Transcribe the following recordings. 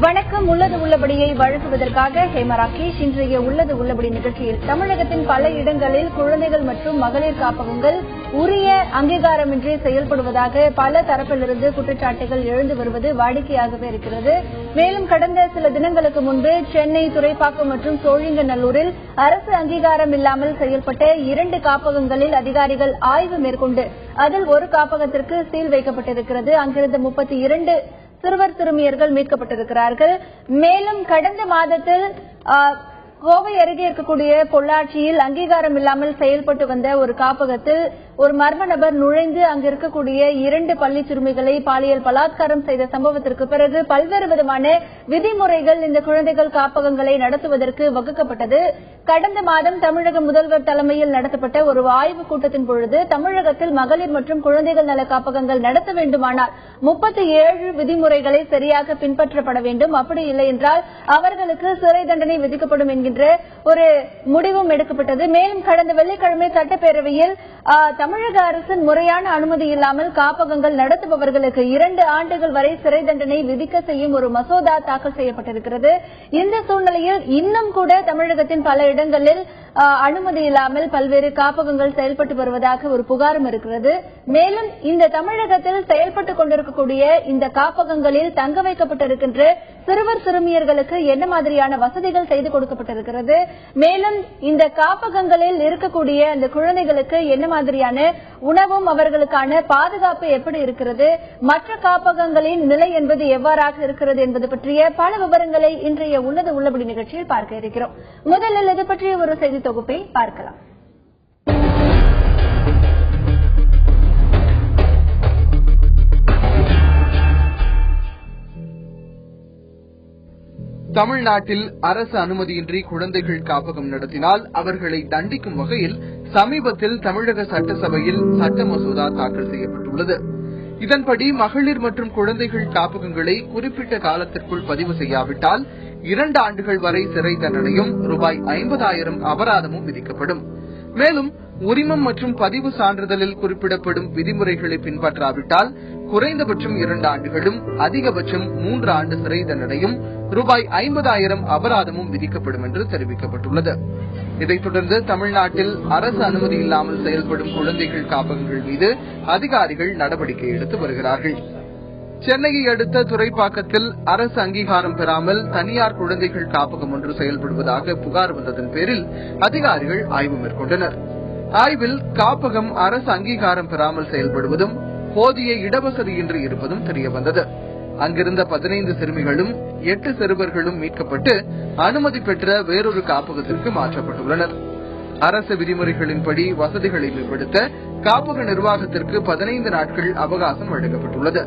வணக்கம். உள்ளது உள்ளபடியை வழங்குவதற்காக ஹேமா ராகேஷ். இன்றைய உள்ளது உள்ளபடி நிகழ்ச்சியில் தமிழகத்தின் பல இடங்களில் குழந்தைகள் மற்றும் மகளிர் காப்பகங்கள் உரிய அங்கீகாரமின்றி செயல்படுவதாக பல தரப்பிலிருந்து குற்றச்சாட்டுகள் எழுந்து வருவது வாடிக்கையாகவே இருக்கிறது. மேலும் கடந்த சில தினங்களுக்கு முன்பு சென்னை துறைப்பாக்கம் மற்றும் சோழிங்கநல்லூரில் அரசு அங்கீகாரம் இல்லாமல் செயல்பட்ட 2 காப்பகங்களில் அதிகாரிகள் ஆய்வு மேற்கொண்டு அதில் ஒரு காப்பகத்திற்கு சீல் வைக்கப்பட்டிருக்கிறது. அங்கிருந்து 32 சிறுவர் சிறுமியர்கள் மீட்கப்பட்டிருக்கிறார்கள். மேலும் கடந்த மாதத்தில் கோவை அருகே இருக்கக்கூடிய பொள்ளாச்சியில் அங்கீகாரம் இல்லாமல் செயல்பட்டு வந்த ஒரு காப்பகத்தில் ஒரு மர்ம நபர் நுழைந்து அங்கு இருக்கக்கூடிய 2 பள்ளி சிறுமிகளை பாலியல் பலாத்காரம் செய்த சம்பவத்திற்கு பிறகு பல்வேறு விதமான விதிமுறைகள் இந்த குழந்தைகள் காப்பகங்களை நடத்துவதற்கு வகுக்கப்பட்டது. கடந்த மாதம் தமிழக முதல்வர் தலைமையில் நடத்தப்பட்ட ஒரு ஆய்வுக் கூட்டத்தின் பொழுது தமிழகத்தில் மகளிர் மற்றும் குழந்தைகள் நல காப்பகங்கள் நடத்த வேண்டுமானால் 37 விதிமுறைகளை சரியாக பின்பற்றப்பட வேண்டும். அப்படி இல்லை என்றால் அவர்களுக்கு சிறை தண்டனை விதிக்கப்படும் என்கின்ற ஒரு முடிவும் எடுக்கப்பட்டது. மேலும் கடந்த வெள்ளிக்கிழமை சட்டப்பேரவையில் தமிழக அரசின் முறையான அனுமதி இல்லாமல் காப்பகங்கள் நடத்துபவர்களுக்கு 2 ஆண்டுகள் வரை சிறை தண்டனை விதிக்க செய்யும் ஒரு மசோதா தாக்கல் செய்யப்பட்டிருக்கிறது. இந்த சூழ்நிலையில் இன்னும் கூட தமிழகத்தின் பல இடங்களில் அனுமதி இல்லாமல் பல்வேறு காப்பகங்கள் செயல்பட்டு வருவதாக ஒரு புகாரும் இருக்கிறது. மேலும் இந்த தமிழகத்தில் செயல்பட்டுக் கொண்டிருக்கக்கூடிய இந்த காப்பகங்களில் தங்க வைக்கப்பட்டிருக்கின்ற சிறுவர் சிறுமியர்களுக்கு என்ன மாதிரியான வசதிகள் செய்து கொடுக்கப்பட்டிருக்கிறது, மேலும் இந்த காப்பகங்களில் இருக்கக்கூடிய அந்த குழந்தைகளுக்கு என்ன மாதிரியான உணவும் அவர்களுக்கான பாதுகாப்பு எப்படி இருக்கிறது, மற்ற காப்பகங்களின் நிலை என்பது எவ்வாறாக இருக்கிறது என்பது பற்றிய பல விவரங்களை இன்றைய உள்ளது உள்ளபடி நிகழ்ச்சியில் பார்க்க இருக்கிறோம். முதலில் இது பற்றிய ஒரு செய்தி தொகுப்பை பார்க்கலாம். தமிழ்நாட்டில் அரசு அனுமதியின்றி குழந்தைகள் காப்பகம் நடத்தினால் அவர்களை தண்டிக்கும் வகையில் சமீபத்தில் தமிழக சட்டசபையில் சட்ட மசோதா தாக்கல் செய்யப்பட்டுள்ளது. இதன்படி மகளிர் மற்றும் குழந்தைகள் காப்பகங்களை குறிப்பிட்ட காலத்திற்குள் பதிவு செய்யாவிட்டால் 2 ஆண்டுகள் வரை சிறை தண்டனையும் ரூபாய் 50,000 அபராதமும் விதிக்கப்படும். மேலும் உரிமம் மற்றும் பதிவு சான்றிதழில் குறிப்பிடப்படும் விதிமுறைகளை பின்பற்றாவிட்டால் குறைந்தபட்சம் 2 ஆண்டுகளும் அதிகபட்சம் 3 ஆண்டு சிறை தண்டனையும் ரூபாய் 50,000 அபராதமும் விதிக்கப்படும் என்று தெரிவிக்கப்பட்டுள்ளது. இதைத் தொடர்ந்து தமிழ்நாட்டில் அரசு அனுமதி இல்லாமல் செயல்படும் குழந்தைகள் காப்பகங்கள் மீது அதிகாரிகள் நடவடிக்கை எடுத்து வருகிறார்கள். சென்னையை அடுத்த துறைப்பாக்கத்தில் அரசு அங்கீகாரம் பெறாமல் தனியார் குழந்தைகள் காப்பகம் ஒன்று செயல்படுவதாக புகார் வந்ததன் பேரில் அதிகாரிகள் ஆய்வு மேற்கொண்டனர். ஆய்வில் காப்பகம் அரசு அங்கீகாரம் பெறாமல் செயல்படுவதும் போதிய இடவசதியின்றி இருப்பதும் தெரியவந்தது. அங்கிருந்த 15 சிறுமிகளும் 8 சிறுவர்களும் மீட்கப்பட்டு அனுமதி பெற்ற வேறொரு காப்பகத்திற்கு மாற்றப்பட்டுள்ளனர். அரசு விதிமுறைகளின்படி வசதிகளை மேம்படுத்த காப்பக நிர்வாகத்திற்கு 15 நாட்கள் அவகாசம் வழங்கப்பட்டுள்ளது.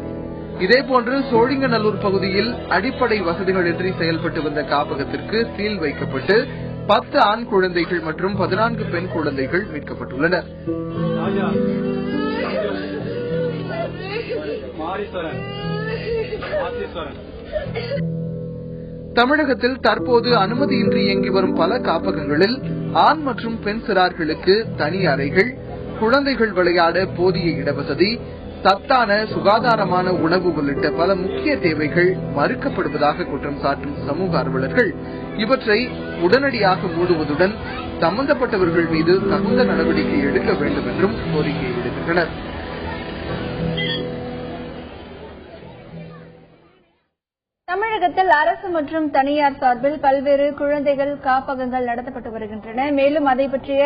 இதேபோன்று சோழிங்கநல்லூர் பகுதியில் அடிப்படை வசதிகளின்றி செயல்பட்டு வந்த காப்பகத்திற்கு சீல் வைக்கப்பட்டு 10 ஆண் குழந்தைகள் மற்றும் 14 பெண் குழந்தைகள் மீட்கப்பட்டுள்ளனர். தமிழகத்தில் தற்போது அனுமதியின்றி இயங்கி வரும் பல காப்பகங்களில் ஆண் மற்றும் பெண் சிறார்களுக்கு தனி அறைகள், குழந்தைகள் விளையாட போதிய இடவசதி, சத்தான சுகாதாரமான உணவு உள்ளிட்ட பல முக்கிய தேவைகள் மறுக்கப்படுவதாக குற்றம் சாட்டும் சமூக ஆர்வலர்கள் இவற்றை உடனடியாக மூடுவதுடன் சம்பந்தப்பட்டவர்கள் மீது தகுந்த நடவடிக்கை எடுக்க வேண்டும் என்றும் கோரிக்கை விடுக்கின்றனர். தமிழகத்தில் அரசு மற்றும் தனியார் சார்பில் பல்வேறு குழந்தைகள் காப்பகங்கள் நடத்தப்பட்டு வருகின்றன. மேலும் அதை பற்றிய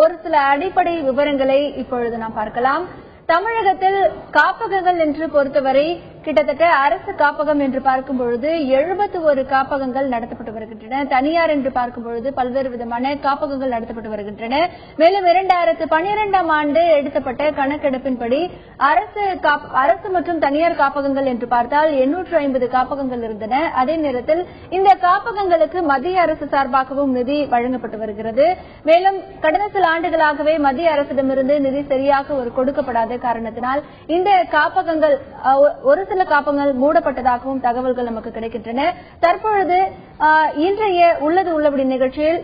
ஒரு சில அடிப்படை விவரங்களை இப்பொழுது நாம் பார்க்கலாம். தமிழகத்தில் காப்பகங்கள் என்று பொறுத்தவரை கிட்டத்தட்ட அரசு காப்பகம் என்று பார்க்கும் பொழுது 71 காப்பகங்கள் நடத்தப்பட்டு வருகின்றன. தனியார் என்று பார்க்கும் பொழுது பல்வேறு விதமான காப்பகங்கள் நடத்தப்பட்டு வருகின்றன. மேலும் 2012ஆம் ஆண்டு எடுக்கப்பட்ட கணக்கெடுப்பின்படி அரசு மற்றும் தனியார் காப்பகங்கள் என்று பார்த்தால் 850 காப்பகங்கள் இருந்தன. அதே நேரத்தில் இந்த காப்பகங்களுக்கு மத்திய அரசு சார்பாகவும் நிதி வழங்கப்பட்டு வருகிறது. மேலும் கடந்த சில ஆண்டுகளாகவே மத்திய அரசிடமிருந்து நிதி சரியாக கொடுக்கப்படாத காரணத்தினால் இந்த காப்பகங்கள் ஒரு சில காப்பகங்கள் மூடப்பட்டதாகவும் தகவல்கள் நமக்கு கிடைக்கின்றன. தற்பொழுது இன்றைய உள்ளது உள்ளபடி நிகழ்ச்சியில்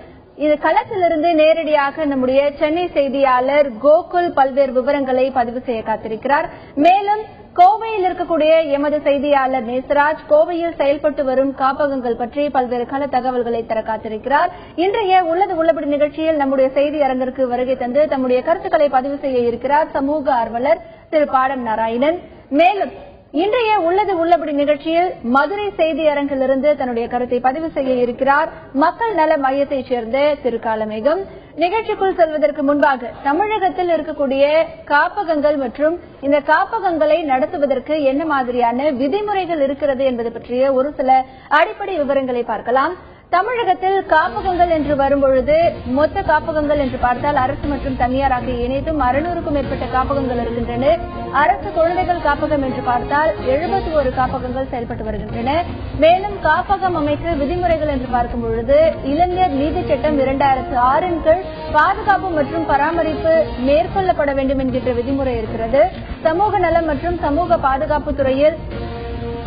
இது களத்திலிருந்து நேரடியாக நம்முடைய சென்னை செய்தியாளர் கோகுல் பல்வேறு விவரங்களை பதிவு செய்ய காத்திருக்கிறார். மேலும் கோவையில் இருக்கக்கூடிய எமது செய்தியாளர் நேசராஜ் கோவையில் செயல்பட்டு வரும் காப்பகங்கள் பற்றி பல்வேறு கள தகவல்களை தர காத்திருக்கிறார். இன்றைய உள்ளது உள்ளபடி நிகழ்ச்சியில் நம்முடைய செய்தி அரங்கிற்கு வருகை தந்து தம்முடைய கருத்துக்களை பதிவு செய்ய இருக்கிறார் சமூக ஆர்வலர் திரு பாடம் நாராயணன். மேலும் இன்றைய உள்ளது உள்ளபடி நிகழ்ச்சியில் மதுரை செய்தி அரங்கிலிருந்து தன்னுடைய கருத்தை பதிவு செய்ய இருக்கிறார் மக்கள் நல மையத்தைச் சேர்ந்த திரு காலமேகம். நிகழ்ச்சிக்குள் செல்வதற்கு முன்பாக தமிழகத்தில் இருக்கக்கூடிய காப்பகங்கள் மற்றும் இந்த காப்பகங்களை நடத்துவதற்கு என்ன மாதிரியான விதிமுறைகள் இருக்கிறது என்பது பற்றிய ஒரு சில அடிப்படை விவரங்களை பார்க்கலாம். தமிழகத்தில் காப்பகங்கள் என்று வரும்பொழுது மொத்த காப்பகங்கள் என்று பார்த்தால் அரசு மற்றும் தனியார் ஆகிய இணைத்தும் 600க்கும் மேற்பட்ட காப்பகங்கள் இருக்கின்றன. அரசு குழந்தைகள் காப்பகம் என்று பார்த்தால் 71 காப்பகங்கள் செயல்பட்டு வருகின்றன. மேலும் காப்பகம் அமைக்க விதிமுறைகள் என்று பார்க்கும் பொழுது இளைஞர் நீதி சட்டம் 2006 கீழ் பாதுகாப்பு மற்றும் பராமரிப்பு மேற்கொள்ளப்பட வேண்டும் என்கின்ற விதிமுறை இருக்கிறது. சமூக நலம் மற்றும் சமூக பாதுகாப்பு துறையில்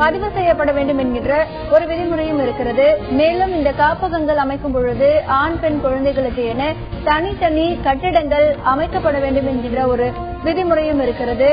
பதிவு செய்யப்பட வேண்டும் என்கின்ற ஒரு விதிமுறையும் இருக்கிறது. மேலும் இந்த காப்பகங்கள் அமைக்கும் பொழுது ஆண் பெண் குழந்தைகளுக்கு என தனித்தனி கட்டிடங்கள் அமைக்கப்பட வேண்டும் என்கின்ற ஒரு விதிமுறையும் இருக்கிறது.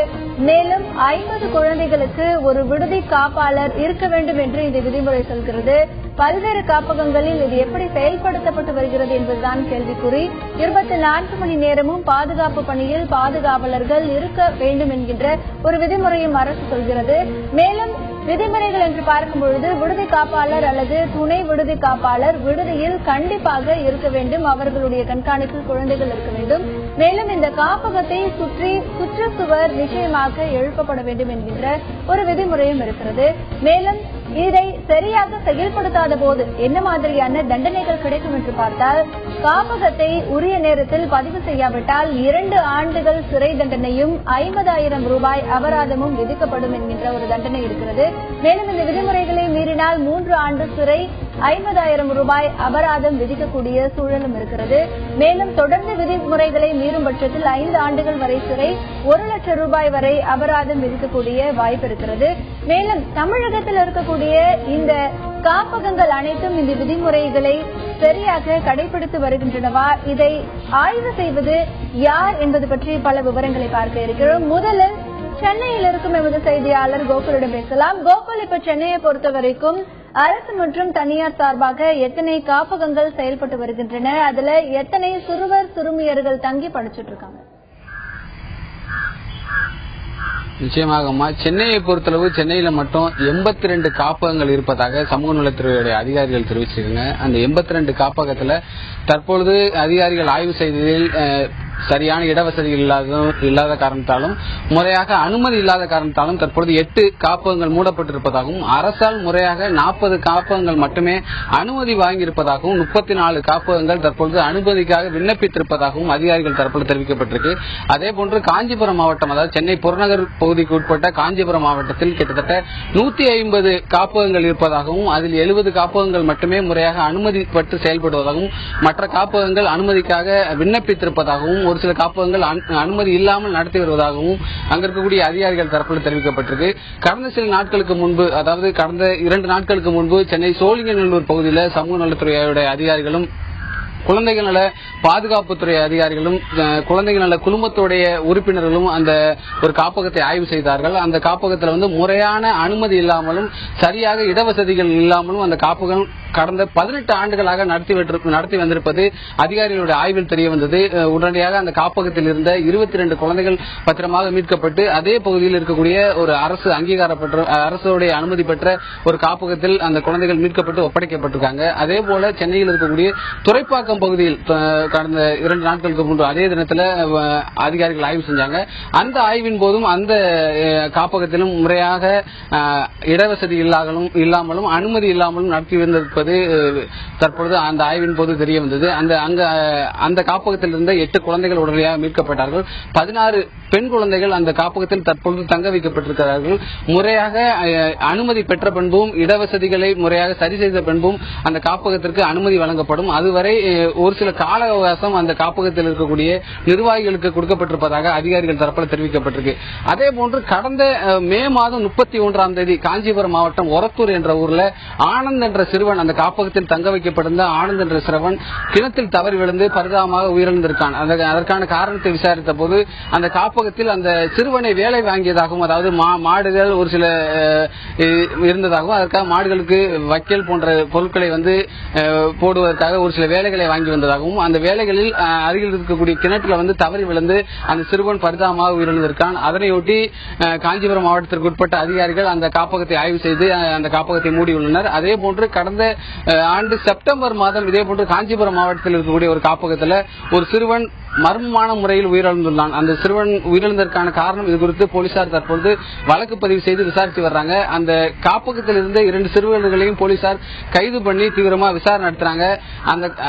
மேலும் 50 குழந்தைகளுக்கு ஒரு விடுதி காப்பாளர் இருக்க வேண்டும் என்று இந்த விதிமுறை சொல்கிறது. பல்வேறு காப்பகங்களில் இது எப்படி செயல்படுத்தப்பட்டு வருகிறது என்பதுதான் கேள்விக்குறி. 24 மணி நேரமும் பாதுகாப்பு பணியில் பாதுகாவலர்கள் இருக்க வேண்டும் என்கின்ற ஒரு விதிமுறையும் அரசு சொல்கிறது. மேலும் விதிமுறைகள் என்று பார்க்கும் பொழுது விடுதி காப்பாளர் அல்லது துணை விடுதி காப்பாளர் விடுதியில் கண்டிப்பாக இருக்க வேண்டும். அவர்களுடைய கண்காணிப்பில் குழந்தைகள் இருக்க வேண்டும். மேலும் இந்த காப்பகத்தை சுற்றி சுற்றுச்சுவர் நிச்சயமாக எழுப்பப்பட வேண்டும் என்கின்ற ஒரு விதிமுறையும் இருக்கிறது. மேலும் இதை சரியாக செயல்படுத்தாத போது என்ன மாதிரியான தண்டனைகள் கிடைக்கும் என்று பார்த்தால் காப்பகத்தை உரிய நேரத்தில் பதிவு செய்யாவிட்டால் 2 ஆண்டுகள் சிறை தண்டனையும் 50,000 ரூபாய் அபராதமும் விதிக்கப்படும் என்கின்ற ஒரு தண்டனை இருக்கிறது. மேலும் இந்த விதிமுறைகளை மீறினால் 3 ஆண்டு சிறை 50,000 ரூபாய் அபராதம் விதிக்கக்கூடிய சூழலும் இருக்கிறது. மேலும் தொடர்ந்து விதிமுறைகளை மீறும் பட்சத்தில் 5 ஆண்டுகள் வரை சிறை 1 லட்சம் ரூபாய் வரை அபராதம் விதிக்கக்கூடிய வாய்ப்பு இருக்கிறது. மேலும் தமிழகத்தில் இருக்கக்கூடிய இந்த காப்பகங்கள் அனைத்தும் இந்த விதிமுறைகளை சரியாக கடைபிடித்து வருகின்றனவா, இதை ஆய்வு செய்வது யார் என்பது பற்றி பல விவரங்களை பார்க்க இருக்கிறோம். முதலில் சென்னையில் இருக்கும் எமது செய்தியாளர் கோகுலிடம் பேசலாம். கோகுல், இப்ப சென்னையை பொறுத்த வரைக்கும் அரசு மற்றும் தனியார் சார்பாக எத்தனை காப்பகங்கள் செயல்பட்டு வருகின்றன? அதுல எத்தனை சிறுவர் சிறுமியர்கள் தங்கி படிச்சுட்டு இருக்காங்க? நிச்சயமாகமா சென்னையை பொறுத்தளவு சென்னையில மட்டும் 82 காப்பகங்கள் இருப்பதாக சமூக நலத்துறையுடைய அதிகாரிகள் தெரிவிச்சிருக்காங்க. அந்த 82 காப்பகத்துல தற்பொழுது அதிகாரிகள் ஆய்வு செய்ததில் சரியான இடவசதிகள் இல்லாத காரணத்தாலும் முறையாக அனுமதி இல்லாத காரணத்தாலும் தற்பொழுது 8 காப்பகங்கள் மூடப்பட்டிருப்பதாகவும் அரசால் முறையாக 40 காப்பகங்கள் மட்டுமே அனுமதி வாங்கியிருப்பதாகவும் 34 காப்பகங்கள் தற்பொழுது அனுமதிக்காக விண்ணப்பித்திருப்பதாகவும் அதிகாரிகள் தரப்பில் தெரிவிக்கப்பட்டிருக்கு. அதேபோன்று காஞ்சிபுரம் மாவட்டம், அதாவது சென்னை புறநகர் பகுதிக்கு உட்பட்ட காஞ்சிபுரம் மாவட்டத்தில் கிட்டத்தட்ட 150 காப்பகங்கள் இருப்பதாகவும் அதில் 70 காப்பகங்கள் மட்டுமே முறையாக அனுமதி பெற்று செயல்படுவதாகவும் மற்ற காப்பகங்கள் அனுமதிக்காக விண்ணப்பித்திருப்பதாகவும் ஒரு சில காப்பகங்கள் அனுமதி இல்லாமல் நடத்தி வருவதாகவும் அங்க இருக்கக்கூடிய அதிகாரிகள் தரப்பில் தெரிவிக்கப்பட்டிருக்கு. கடந்த சில நாட்களுக்கு முன்பு, அதாவது கடந்த 2 நாட்களுக்கு முன்பு சென்னை சோழிங்கநல்லூர் பகுதியில் சமூக நலத்துறையுடைய அதிகாரிகளும் குழந்தைகள் நல பாதுகாப்புத்துறை அதிகாரிகளும் குழந்தைகள் நல குழுமத்துடைய உறுப்பினர்களும் அந்த ஒரு காப்பகத்தை ஆய்வு செய்தார்கள். அந்த காப்பகத்தில் முறையான அனுமதி இல்லாமலும் சரியாக இடவசதிகள் இல்லாமலும் அந்த காப்பகம் கடந்த 18 ஆண்டுகளாக நடத்தி வந்திருப்பது அதிகாரிகளுடைய ஆய்வில் தெரிய வந்தது. உடனடியாக அந்த காப்பகத்தில் இருந்த 22 குழந்தைகள் பத்திரமாக மீட்கப்பட்டு அதே பகுதியில் இருக்கக்கூடிய ஒரு அரசு அங்கீகாரப்பட்ட அரசுடைய அனுமதி பெற்ற ஒரு காப்பகத்தில் அந்த குழந்தைகள் மீட்கப்பட்டு ஒப்படைக்கப்பட்டிருக்காங்க. அதே போல சென்னையில் இருக்கக்கூடிய துறைப்பாக்கம் பகுதியில் கடந்த 2 நாட்களுக்கு முன்பு அதே தினத்தில் அதிகாரிகள் ஆய்வு செஞ்சாங்க. அந்த ஆய்வின் போதும் அந்த காப்பகத்திலும் முறையாக இடவசதி இல்லாமலும் அனுமதி இல்லாமலும் நடத்தி வந்திருப்பது தற்பொழுது அந்த ஆய்வின் போது தெரிய வந்தது. அந்த காப்பகத்தில் இருந்த 8 குழந்தைகள் உடனடியாக மீட்கப்பட்டார்கள். 16 பெண் குழந்தைகள் அந்த காப்பகத்தில் தற்பொழுது தங்க வைக்கப்பட்டிருக்கிறார்கள். முறையாக அனுமதி பெற்ற பின்பும் இடவசதிகளை முறையாக சரி செய்த பின்பும் அந்த காப்பகத்திற்கு அனுமதி வழங்கப்படும். அதுவரை ஒரு சில கால அவகாசம் அந்த காப்பகத்தில் இருக்கக்கூடிய நிர்வாகிகளுக்கு கொடுக்கப்பட்டிருப்பதாக அதிகாரிகள் தரப்பில் தெரிவிக்கப்பட்டிருக்கு. அதே போன்று கடந்த மே மாதம் 31ஆம் தேதி காஞ்சிபுரம் மாவட்டம் ஒரத்தூர் என்ற ஊர்ல ஆனந்த் என்ற சிறுவன் அந்த காப்பகத்தில் தங்க வைக்கப்பட்டிருந்த ஆனந்த் என்ற சிறுவன் கிணத்தில் தவறி விழுந்து பரிதாபமாக உயிரிழந்திருக்கான். அதற்கான காரணத்தை விசாரித்த போது அந்த காப்பகத்தில் அந்த சிறுவனை வேலை வாங்கியதாகவும், அதாவது மாடுகள் ஒரு சில இருந்ததாகவும், அதற்காக மாடுகளுக்கு வைக்கல் போன்ற பொருட்களை போடுவதற்காக ஒரு சில வேலைகளை வாங்கி வந்ததாகவும், அந்த வேலைகளில் அருகில் இருக்கக்கூடிய கிணற்றில் தவறி விழுந்து அந்த சிறுவன் பரிதாபமாக உயிரிழந்திருக்கான். அதனையொட்டி காஞ்சிபுரம் மாவட்டத்திற்கு உட்பட்ட அதிகாரிகள் அந்த காப்பகத்தை ஆய்வு செய்து அந்த காப்பகத்தை மூடியுள்ளனர். அதே போன்று கடந்த ஆண்டு செப்டம்பர் மாதம் இதே போன்று காஞ்சிபுரம் மாவட்டத்தில் இருக்கக்கூடிய ஒரு காப்பகத்தில் ஒரு சிறுவன் மர்மமான முறையில் உயிரிழந்துள்ளான். அந்த சிறுவன் உயிரிழந்ததற்கான காரணம் இது குறித்து போலீசார் தற்போது வழக்கு பதிவு செய்து விசாரித்து வர்றாங்க. அந்த காப்பகத்தில் இருந்த 2 சிறுவர்களையும் போலீசார் கைது பண்ணி தீவிரமா விசாரணை நடத்துறாங்க.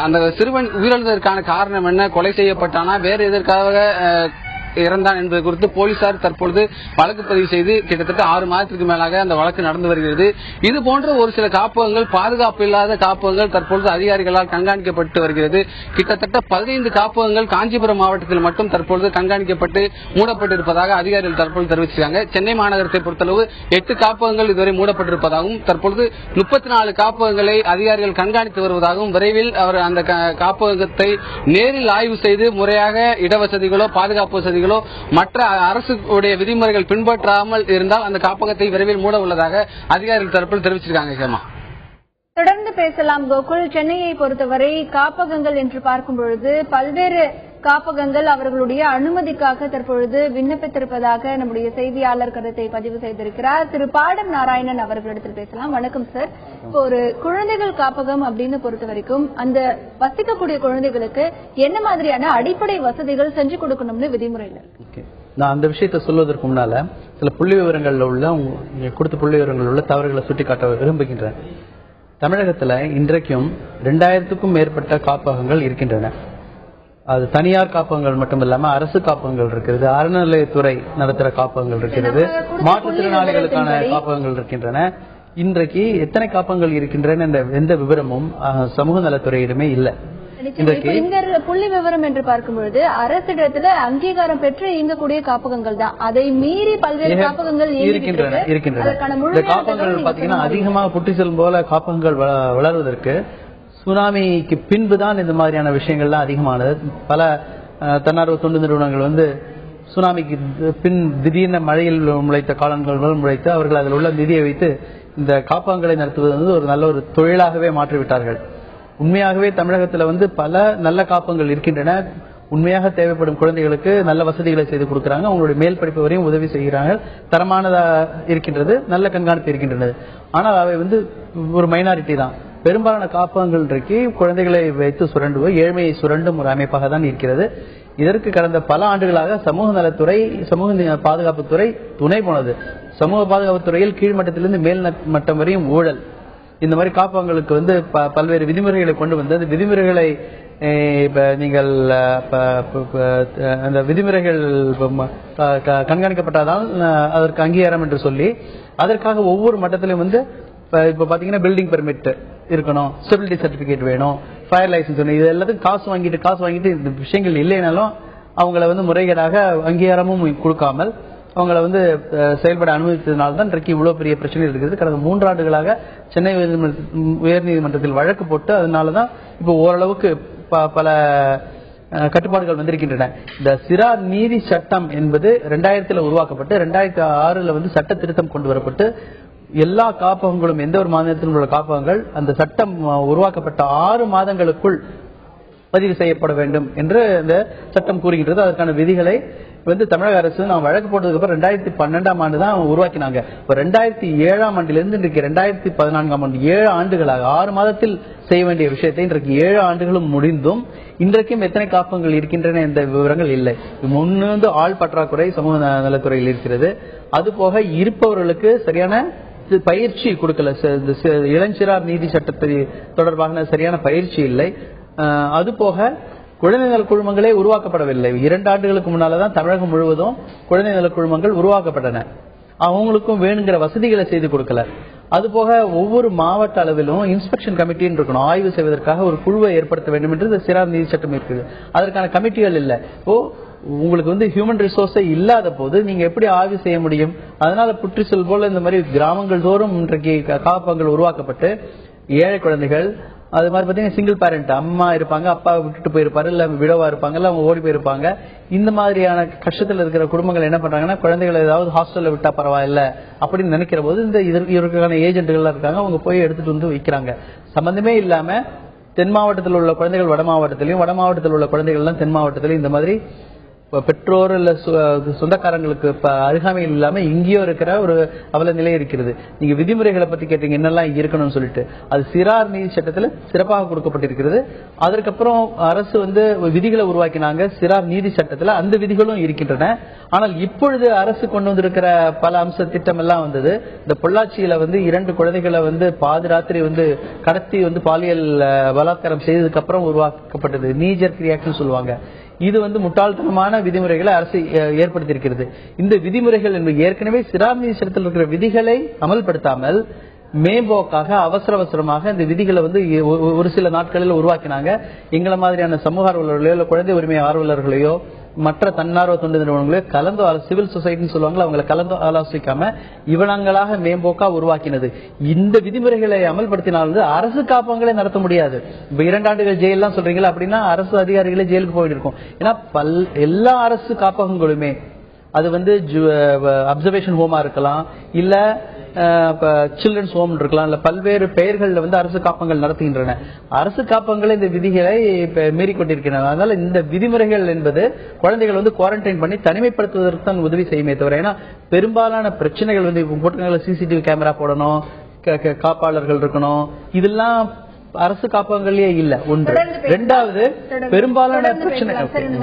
அந்த சிறுவன் உயிரிழந்ததற்கான காரணம் என்ன, கொலை செய்யப்பட்டானா, வேறு எதற்காக இறந்தான் என்பது குறித்து போலீசார் தற்பொழுது வழக்கு பதிவு செய்து கிட்டத்தட்ட 6 மாதத்திற்கு மேலாக அந்த வழக்கு நடந்து வருகிறது. இது போன்ற ஒரு சில காப்பகங்கள், பாதுகாப்பு இல்லாத காப்பகங்கள் தற்பொழுது அதிகாரிகளால் கண்காணிக்கப்பட்டு வருகிறது. கிட்டத்தட்ட 15 காப்பகங்கள் காஞ்சிபுரம் மாவட்டத்தில் மட்டும் தற்பொழுது கண்காணிக்கப்பட்டு மூடப்பட்டிருப்பதாக அதிகாரிகள் தற்பொழுது தெரிவிச்சிருக்காங்க. சென்னை மாநகரத்தை பொறுத்தளவு 8 காப்பகங்கள் இதுவரை மூடப்பட்டிருப்பதாகவும், தற்பொழுது 34 காப்பகங்களை அதிகாரிகள் கண்காணித்து வருவதாகவும், விரைவில் அவர் அந்த காப்பகத்தை நேரில் ஆய்வு செய்து முறையாக இடவசதிகளோ பாதுகாப்பு வசதிகளோ மற்ற அரசு விதிமுறைகள் பின்பற்றாமல் இருந்தால் அந்த காப்பகத்தை விரைவில் மூட உள்ளதாக அதிகாரிகள் தரப்பில் தெரிவிச்சிருக்காங்க. தொடர்ந்து பேசலாம் கோகுல். சென்னையை பொறுத்தவரை காப்பகங்கள் என்று பார்க்கும் பொழுது பல்வேறு காப்பகங்கள் அவர்களுடைய அனுமதிக்காக தற்பொழுது விண்ணப்பித்திருப்பதாக நம்முடைய செய்தியாளர் கருத்தை பதிவு செய்திருக்கிறார். திரு பாடம் நாராயணன் அவர்களிடத்தில் பேசலாம். வணக்கம் சார். இப்போ ஒரு குழந்தைகள் காப்பகம் அப்படின்னு பொறுத்த வரைக்கும் அந்த வசிக்கக்கூடிய குழந்தைகளுக்கு என்ன மாதிரியான அடிப்படை வசதிகள் செஞ்சு கொடுக்கணும்னு விதிமுறையில் இருக்கு? நான் அந்த விஷயத்தை சொல்வதற்கு முன்னால சில புள்ளி விவரங்கள்ல உள்ள கொடுத்த புள்ளி விவரங்கள் உள்ள தவறுகளை சுட்டிக்காட்ட விரும்புகின்றேன். தமிழகத்துல இன்றைக்கும் 2000க்கும் மேற்பட்ட காப்பகங்கள் இருக்கின்றன. அது தனியார் காப்பகங்கள் மட்டுமில்லாம அரசு காப்பகங்கள் இருக்கிறது, அறநிலையத்துறை நடத்துற காப்பகங்கள் இருக்கிறது, மாற்றுத்திறனாளிகளுக்கான காப்பகங்கள் இருக்கின்றன. இன்றைக்கு எத்தனை காப்பகங்கள் இருக்கின்றன என்ற எந்த விவரமும் சமூக நலத்துறையிடமே இல்லை. புள்ளி விவரம் என்று பார்க்கும்பொழுது அரசிடத்துல அங்கீகாரம் பெற்று இயங்கக்கூடிய காப்பகங்கள் தான், அதை மீறி பல்வேறு காப்பகங்கள் இருக்கின்றன. இந்த காப்பகங்கள் பாத்தீங்கன்னா அதிகமாக புட்டி செல்லும் போல காப்பகங்கள் வளர்வதற்கு சுனாமிக்கு பின்புதான் இந்த மாதிரியான விஷயங்கள்லாம் அதிகமானது. பல தன்னார்வ தொண்டு நிறுவனங்கள் சுனாமிக்கு பின் திடீர்னு மழையில் முளைத்த காலங்கள் முளைத்து அவர்கள் அதில் உள்ள நிதியை வைத்து இந்த காப்பகங்களை நடத்துவது ஒரு நல்ல ஒரு தொழிலாகவே மாற்றிவிட்டார்கள். உண்மையாகவே தமிழகத்துல பல நல்ல காப்பகங்கள் இருக்கின்றன. உண்மையாக தேவைப்படும் குழந்தைகளுக்கு நல்ல வசதிகளை செய்து கொடுக்கிறாங்க, அவங்களுடைய மேல் படிப்பு வரையும் உதவி செய்கிறாங்க, தரமானதா இருக்கின்றது, நல்ல கண்காணிப்பு இருக்கின்றது. ஆனால் அவை ஒரு மைனாரிட்டி தான். பெரும்பாலான காப்பகங்கள் இன்றைக்கு குழந்தைகளை வைத்து சுரண்டுவது, ஏழ்மையை சுரண்டும் ஒரு அமைப்பாக தான் இருக்கிறது. இதற்கு கடந்த பல ஆண்டுகளாக சமூக நலத்துறை, சமூக பாதுகாப்புத்துறை துணை போனது. சமூக பாதுகாப்புத்துறையில் கீழ்மட்டத்திலிருந்து மேல் மட்டம் வரையும் ஊழல். இந்த மாதிரி காப்பகங்களுக்கு பல்வேறு விதிமுறைகளை கொண்டு வந்து அந்த விதிமுறைகளை நீங்கள் அந்த விதிமுறைகள் கண்காணிக்கப்பட்டாதான் அதற்கு அங்கீகாரம் என்று சொல்லி அதற்காக ஒவ்வொரு மட்டத்திலும் இப்ப பாத்தீங்கன்னா பில்டிங் பெர்மிட் இருக்கணும், ஸ்டெபிலிட்டி சர்டிபிகேட் வேணும், ஃபயர் லைசன்ஸ் வேணும். இது எல்லாத்துக்கும் காசு வாங்கிட்டு இந்த விஷயங்கள் இல்லைனாலும் அவங்கள முறைகேடாக அங்கீகாரமும் கொடுக்காமல் அவங்கள செயல்பட அனுமதித்ததுனால்தான் இன்றைக்கு இவ்வளவு பெரிய பிரச்சனை இருக்கிறது. கடந்த 3 ஆண்டுகளாக சென்னை உயர்நீதிமன்றத்தில் வழக்கு போட்டு அதனாலதான் இப்போ ஓரளவுக்கு பல கட்டுப்பாடுகள் வந்திருக்கின்றன. இந்த சிறார் நீதி சட்டம் என்பது 2000 உருவாக்கப்பட்டு 2006 சட்ட திருத்தம் கொண்டு வரப்பட்டு எல்லா காப்பகங்களும் எந்த ஒரு மாநிலத்திலும் உள்ள காப்பகங்கள் அந்த சட்டம் உருவாக்கப்பட்ட 6 மாதங்களுக்குள் பதிவு செய்யப்பட வேண்டும் என்று இந்த சட்டம் கூறுகின்றது. அதற்கான விதிகளை தமிழக அரசு நான் வழக்கு போட்டதுக்கு அப்புறம் 2012ஆம் ஆண்டு தான் உருவாக்கினாங்க. இப்ப 2007ஆம் ஆண்டிலிருந்து இன்றைக்கு 2014ஆம் ஆண்டு 7 ஆண்டுகளாக 6 மாதத்தில் செய்ய வேண்டிய விஷயத்தை இன்றைக்கு 7 ஆண்டுகளும் முடிந்தும் இன்றைக்கும் எத்தனை காப்பகங்கள் இருக்கின்றன என்ற விவரங்கள் இல்லை. முன்னு ஆள் பற்றாக்குறை சமூக நலத்துறையில் இருக்கிறது. அது போக இருப்பவர்களுக்கு சரியான பயிற்சி கொடுக்கல. இளஞ்சிறார் நீதி சட்டத்தை தொடர்பான சரியான பயிற்சி இல்லை. அது போக குழந்தை நல குழுமங்களே உருவாக்கப்படவில்லை. 2 ஆண்டுகளுக்கு முன்னால்தான் தமிழகம் முழுவதும் குழந்தை நல குழுமங்கள் உருவாக்கப்பட்டன. அவங்களுக்கும் வேணுங்கிற வசதிகளை செய்து கொடுக்கல. அது போக ஒவ்வொரு மாவட்ட அளவிலும் இன்ஸ்பெக்ஷன் கமிட்டின்னு இருக்கணும், ஆய்வு செய்வதற்காக ஒரு குழுவை ஏற்படுத்த வேண்டும் என்று சிறார் நீதி சட்டம் இருக்குது. அதற்கான கமிட்டிகள் இல்லை. உங்களுக்கு ஹியூமன் ரிசோர்ஸே இல்லாத போது நீங்க எப்படி ஆய்வு செய்ய முடியும்? அதனால புற்றிசல் போல இந்த மாதிரி கிராமங்கள் தோறும் இன்றைக்கு காப்பகங்கள் உருவாக்கப்பட்டு ஏழை குழந்தைகள், அது மாதிரி பாத்தீங்கன்னா சிங்கிள் பேரண்ட், அம்மா இருப்பாங்க, அப்பா விட்டுட்டு போயிருப்பாரு, இல்ல விடவா இருப்பாங்க, இல்ல அவங்க ஓடி போயிருப்பாங்க. இந்த மாதிரியான கஷ்டத்துல இருக்கிற குடும்பங்கள் என்ன பண்றாங்கன்னா, குழந்தைகளை ஏதாவது ஹாஸ்டல்ல விட்டா பரவாயில்ல அப்படின்னு நினைக்கிற போது இந்த இதற்கான ஏஜென்ட்கள் இருக்காங்க, அவங்க போய் எடுத்துட்டு வந்து வைக்கிறாங்க. சம்பந்தமே இல்லாம தென் மாவட்டத்தில் உள்ள குழந்தைகள் வட மாவட்டத்திலையும், வட மாவட்டத்தில் உள்ள குழந்தைகள் எல்லாம் தென் மாவட்டத்திலையும் இந்த மாதிரி பெற்றோர் இல்ல சொந்தக்காரங்களுக்கு அருகாமையில் இல்லாம இங்கேயோ இருக்கிற ஒரு அவல நிலை இருக்கிறது. நீங்க விதிமுறைகளை பத்தி கேட்டீங்க, என்னெல்லாம் இருக்கணும்னு சொல்லிட்டு, அது சிறார் நீதி சட்டத்துல சிறப்பாக கொடுக்கப்பட்டிருக்கிறது. அதற்கப்புறம் அரசு விதிகளை உருவாக்கினாங்க சிறார் நீதி சட்டத்துல, அந்த விதிகளும் இருக்கின்றன. ஆனால் இப்பொழுது அரசு கொண்டு வந்திருக்கிற பல அம்ச திட்டம் எல்லாம் வந்தது. இந்த பொள்ளாச்சியில 2 குழந்தைகளை பாதிராத்திரி கடத்தி பாலியல் பலாத்காரம் செய்ததுக்கு அப்புறம் உருவாக்கப்பட்டது நீஜர் ரியாக்ஷன் சொல்லுவாங்க. இது முட்டாள்தனமான விதிமுறைகளை அரசு ஏற்படுத்தியிருக்கிறது. இந்த விதிமுறைகள் ஏற்கனவே சிறார் நீதி சட்டத்தில் இருக்கிற விதிகளை அமல்படுத்தாமல் மேம்போக்காக அவசரமாக இந்த விதிகளை ஒரு சில நாட்களில் உருவாக்கினாங்க. எங்களை மாதிரியான சமூக ஆர்வலர்களையோ, குழந்தை உரிமை ஆர்வலர்களையோ, மற்ற தன்னார்வ தொண்டு நிறுவனங்களே சிவில் சொசைட்டின்னு சொல்லுவாங்க, அவங்களை கலந்து ஆலோசிக்காம இவனங்களாக மேம்போக்கா உருவாக்கினது. இந்த விதிமுறைகளை அமல்படுத்தினால் அரசு காப்பகங்களை நடத்த முடியாது. 2 ஆண்டுகள் ஜெயிலாம் சொல்றீங்களா அப்படின்னா அரசு அதிகாரிகளே ஜெயிலுக்கு போயிட்டு இருக்கும். ஏன்னா எல்லா அரசு காப்பகங்களுமே அது அப்சர்வேஷன் ஹோமா இருக்கலாம், இல்ல சில்ட்ரன்ஸ் ஹோம் இருக்கலாம், இல்ல பல்வேறு பெயர்கள் அரசு காப்பகங்கள் நடத்துகின்றன. அரசு காப்பகங்கள் இந்த விதிகளை மீறிக்கொண்டிருக்கின்றன. அதனால இந்த விதிமுறைகள் என்பது குழந்தைகள் குவாரண்டைன் பண்ணி தனிமைப்படுத்துவதற்கு தான் உதவி செய்யுமே தவிர, ஏன்னா பெரும்பாலான பிரச்சனைகள் சிசிடிவி கேமரா போடணும், காப்பாளர்கள் இருக்கணும், இதெல்லாம் அரசு காப்பகங்களே இல்ல. ஒன்று. இரண்டாவது, பெரும்பாலான பிரச்சனை